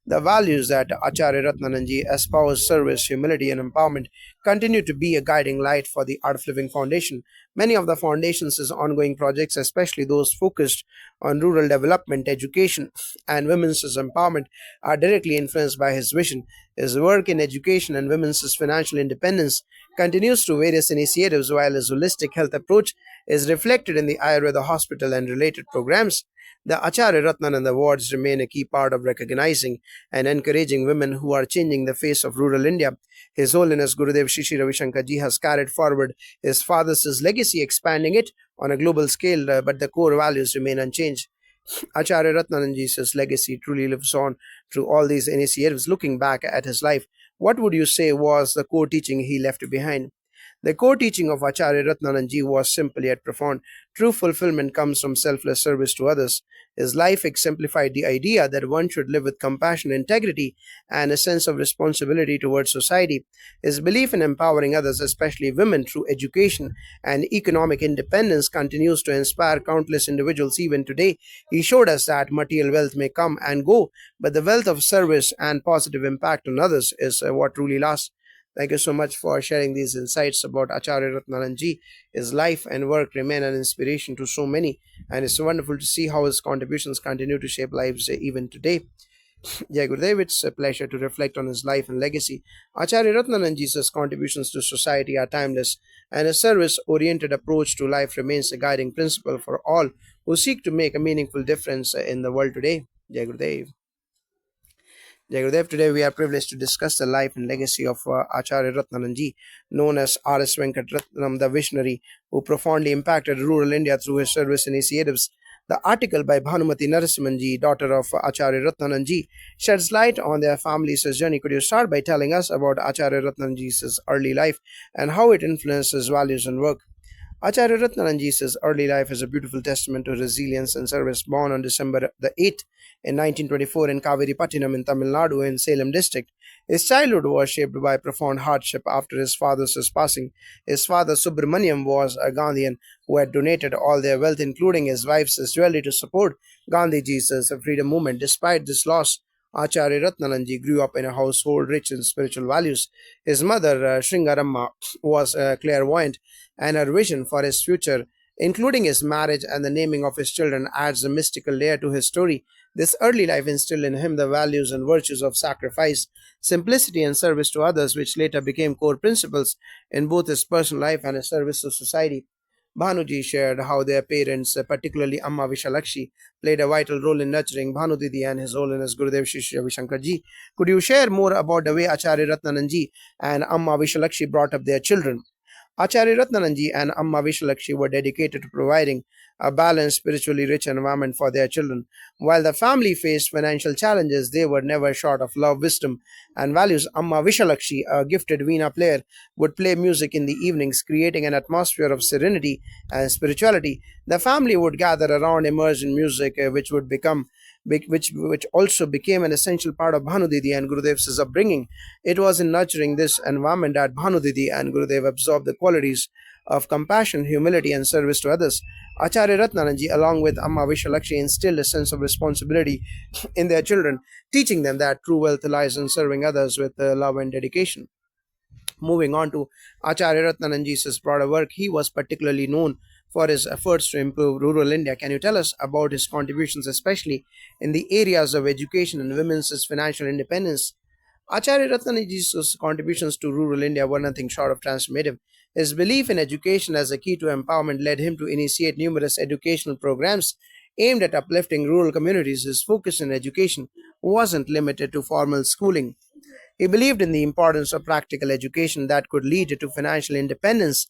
The values that Acharya Ratnananji espoused, service, humility, and empowerment, continue to be a guiding light for the Art of Living Foundation. Many of the foundation's ongoing projects, especially those focused on rural development, education, and women's empowerment, are directly influenced by his vision. His work in education and women's financial independence continues through various initiatives, while his holistic health approach is reflected in the Ayurveda hospital and related programs. The Acharya Ratnanand Awards remain a key part of recognizing and encouraging women who are changing the face of rural India. His Holiness Gurudev Shri Shri Ravi Shankar Ji has carried forward his father's legacy, expanding it on a global scale, but the core values remain unchanged. Acharya Ratnananji's legacy truly lives on through all these initiatives. Looking back at his life, what would you say was the core teaching he left behind? The core teaching of Acharya Ratnananji was simple yet profound. True fulfillment comes from selfless service to others. His life exemplified the idea that one should live with compassion, integrity, and a sense of responsibility towards society. His belief in empowering others, especially women, through education and economic independence continues to inspire countless individuals even today. He showed us that material wealth may come and go, but the wealth of service and positive impact on others is what truly lasts. Thank you so much for sharing these insights about Acharya Ratnananji. His life and work remain an inspiration to so many, and it's wonderful to see how his contributions continue to shape lives even today. Jai Gurudev, it's a pleasure to reflect on his life and legacy. Acharya Ratnananji's contributions to society are timeless, and his service-oriented approach to life remains a guiding principle for all who seek to make a meaningful difference in the world today. Jai Gurudev. Jai Gurudev, today we are privileged to discuss the life and legacy of Acharya Ratnananji, known as R.S. Venkatratnam, the visionary who profoundly impacted rural India through his service initiatives. The article by Bhanumati Narasimhanji, daughter of Acharya Ratnananji, sheds light on their family's journey. Could you start by telling us about Acharya Ratnananji's early life and how it influenced his values and work? Acharya Ratnananji's early life is a beautiful testament to resilience and service. Born on December the 8th in 1924 in Kaviripattinam in Tamil Nadu in Salem district, his childhood was shaped by profound hardship after his father's passing. His father Subramaniam was a Gandhian who had donated all their wealth, including his wife's jewelry, to support Gandhiji's freedom movement. Despite this loss, Acharya Ratnananji grew up in a household rich in spiritual values. His mother, Shringaramma, was clairvoyant, and her vision for his future, including his marriage and the naming of his children, adds a mystical layer to his story. This early life instilled in him the values and virtues of sacrifice, simplicity, and service to others, which later became core principles in both his personal life and his service to society. Bhanuji shared how their parents, particularly Amma Vishalakshi, played a vital role in nurturing Bhanu Didi and His Holiness Gurudev Shri Ravi Shankar Ji. Could you share more about the way Acharya Ratnananji and Amma Vishalakshi brought up their children? Acharya Ratnananji and Amma Vishalakshi were dedicated to providing a balanced, spiritually rich environment for their children. While the family faced financial challenges, they were never short of love, wisdom, and values. Amma Vishalakshi, a gifted veena player, would play music in the evenings, creating an atmosphere of serenity and spirituality. The family would gather around, immersed in music, which also became an essential part of Bhanu Didi and Gurudev's upbringing. It was in nurturing this environment that Bhanu Didi and Gurudev absorbed the qualities of compassion, humility, and service to others. Acharya Ratnananji, along with Amma Vishalakshi, instilled a sense of responsibility in their children, teaching them that true wealth lies in serving others with love and dedication. Moving on to Acharya Ratnananji's broader work, he was particularly known for his efforts to improve rural India. Can you tell us about his contributions, especially in the areas of education and women's financial independence? Acharya Ratnanaji's contributions to rural India were nothing short of transformative. His belief in education as a key to empowerment led him to initiate numerous educational programs aimed at uplifting rural communities. His focus in education wasn't limited to formal schooling. He believed in the importance of practical education that could lead to financial independence.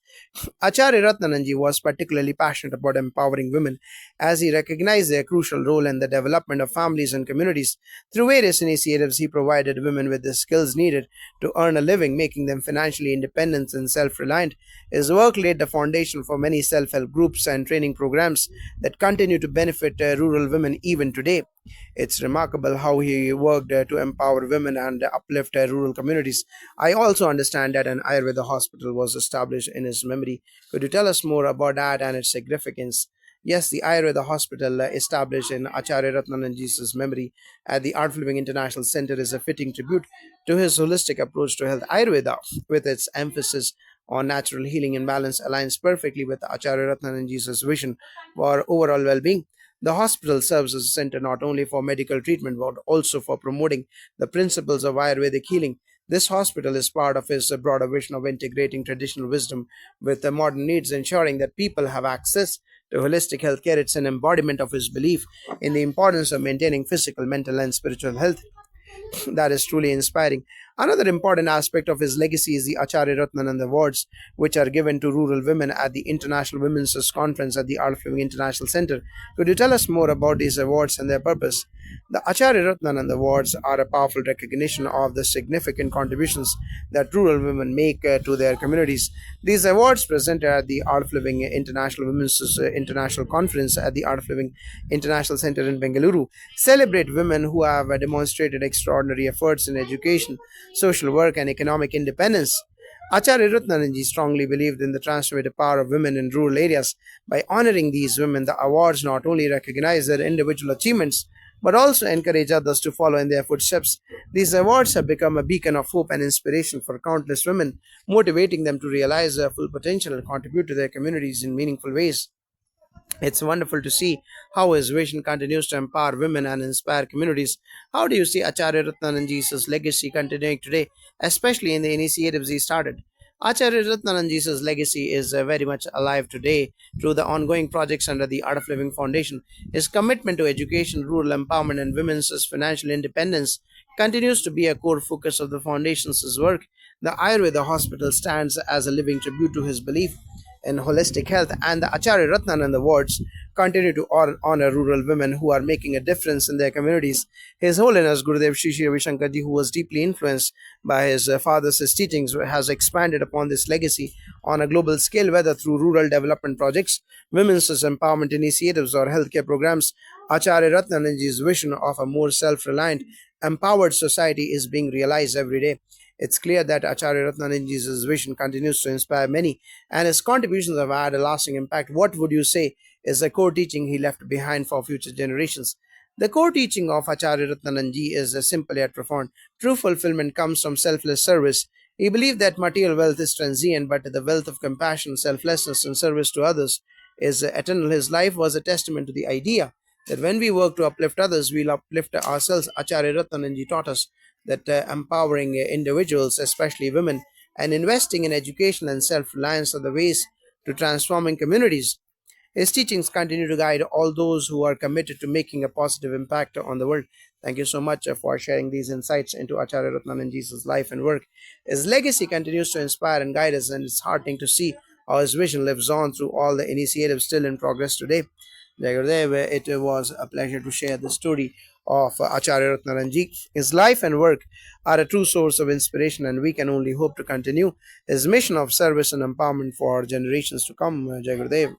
Acharya Ratnananji was particularly passionate about empowering women as he recognized their crucial role in the development of families and communities. Through various initiatives, he provided women with the skills needed to earn a living, making them financially independent and self reliant. His work laid the foundation for many self help groups and training programs that continue to benefit rural women even today. It's remarkable how he worked to empower women and uplift rural communities. I also understand that an Ayurveda hospital was established in his memory. Could you tell us more about that and its significance? Yes, the Ayurveda hospital established in Acharya Ratnananji's memory at the Art of Living International Center is a fitting tribute to his holistic approach to health. Ayurveda, with its emphasis on natural healing and balance, aligns perfectly with Acharya Ratnananji's vision for overall well being. The hospital serves as a center not only for medical treatment but also for promoting the principles of Ayurvedic healing. This hospital is part of his broader vision of integrating traditional wisdom with the modern needs, ensuring that people have access to holistic healthcare. It's an embodiment of his belief in the importance of maintaining physical, mental, and spiritual health that is truly inspiring. Another important aspect of his legacy is the Acharya Ratnanand Awards, which are given to rural women at the International Women's Conference at the Art of Living International Center. Could you tell us more about these awards and their purpose? The Acharya Ratnanand Awards are a powerful recognition of the significant contributions that rural women make to their communities. These awards, presented at the Art of Living International Women's International Conference at the Art of Living International Center in Bengaluru, celebrate women who have demonstrated extraordinary efforts in education, social work, and economic independence. Acharya Ratnananji strongly believed in the transformative power of women in rural areas. By honoring these women, the awards not only recognize their individual achievements but also encourage others to follow in their footsteps. These awards have become a beacon of hope and inspiration for countless women, motivating them to realize their full potential and contribute to their communities in meaningful ways. It's wonderful to see how his vision continues to empower women and inspire communities. How do you see Acharya Ratnananji's legacy continuing today, especially in the initiatives he started? Acharya Ratnananji's legacy is very much alive today through the ongoing projects under the Art of Living Foundation. His commitment to education, rural empowerment, and women's financial independence continues to be a core focus of the foundation's work. The Ayurveda Hospital stands as a living tribute to his belief in holistic health, and the Acharya Ratnanand Awards continue to honor rural women who are making a difference in their communities. His Holiness Gurudev Sri Sri Ravi Shankarji, who was deeply influenced by his father's teachings, has expanded upon this legacy on a global scale, whether through rural development projects, women's empowerment initiatives, or healthcare programs. Acharya Ratnananji's vision of a more self-reliant, empowered society is being realized every day. It's clear that Acharya Ratnananji's vision continues to inspire many, and his contributions have had a lasting impact. What would you say is the core teaching he left behind for future generations? The core teaching of Acharya Ratnananji is simple yet profound. True fulfillment comes from selfless service. He believed that material wealth is transient, but the wealth of compassion, selflessness, and service to others is eternal. His life was a testament to the idea that when we work to uplift others, we'll uplift ourselves. Acharya Ratnananji taught us that empowering individuals, especially women, and investing in education and self reliance are the ways to transforming communities. His teachings continue to guide all those who are committed to making a positive impact on the world. Thank you so much for sharing these insights into Acharya Ratnananji's life and work. His legacy continues to inspire and guide us, and it's heartening to see how his vision lives on through all the initiatives still in progress today. Jai Gurudev, it was a pleasure to share the story of Acharya Ratnananji. His life and work are a true source of inspiration, and we can only hope to continue his mission of service and empowerment for generations to come. Jai Gurudev.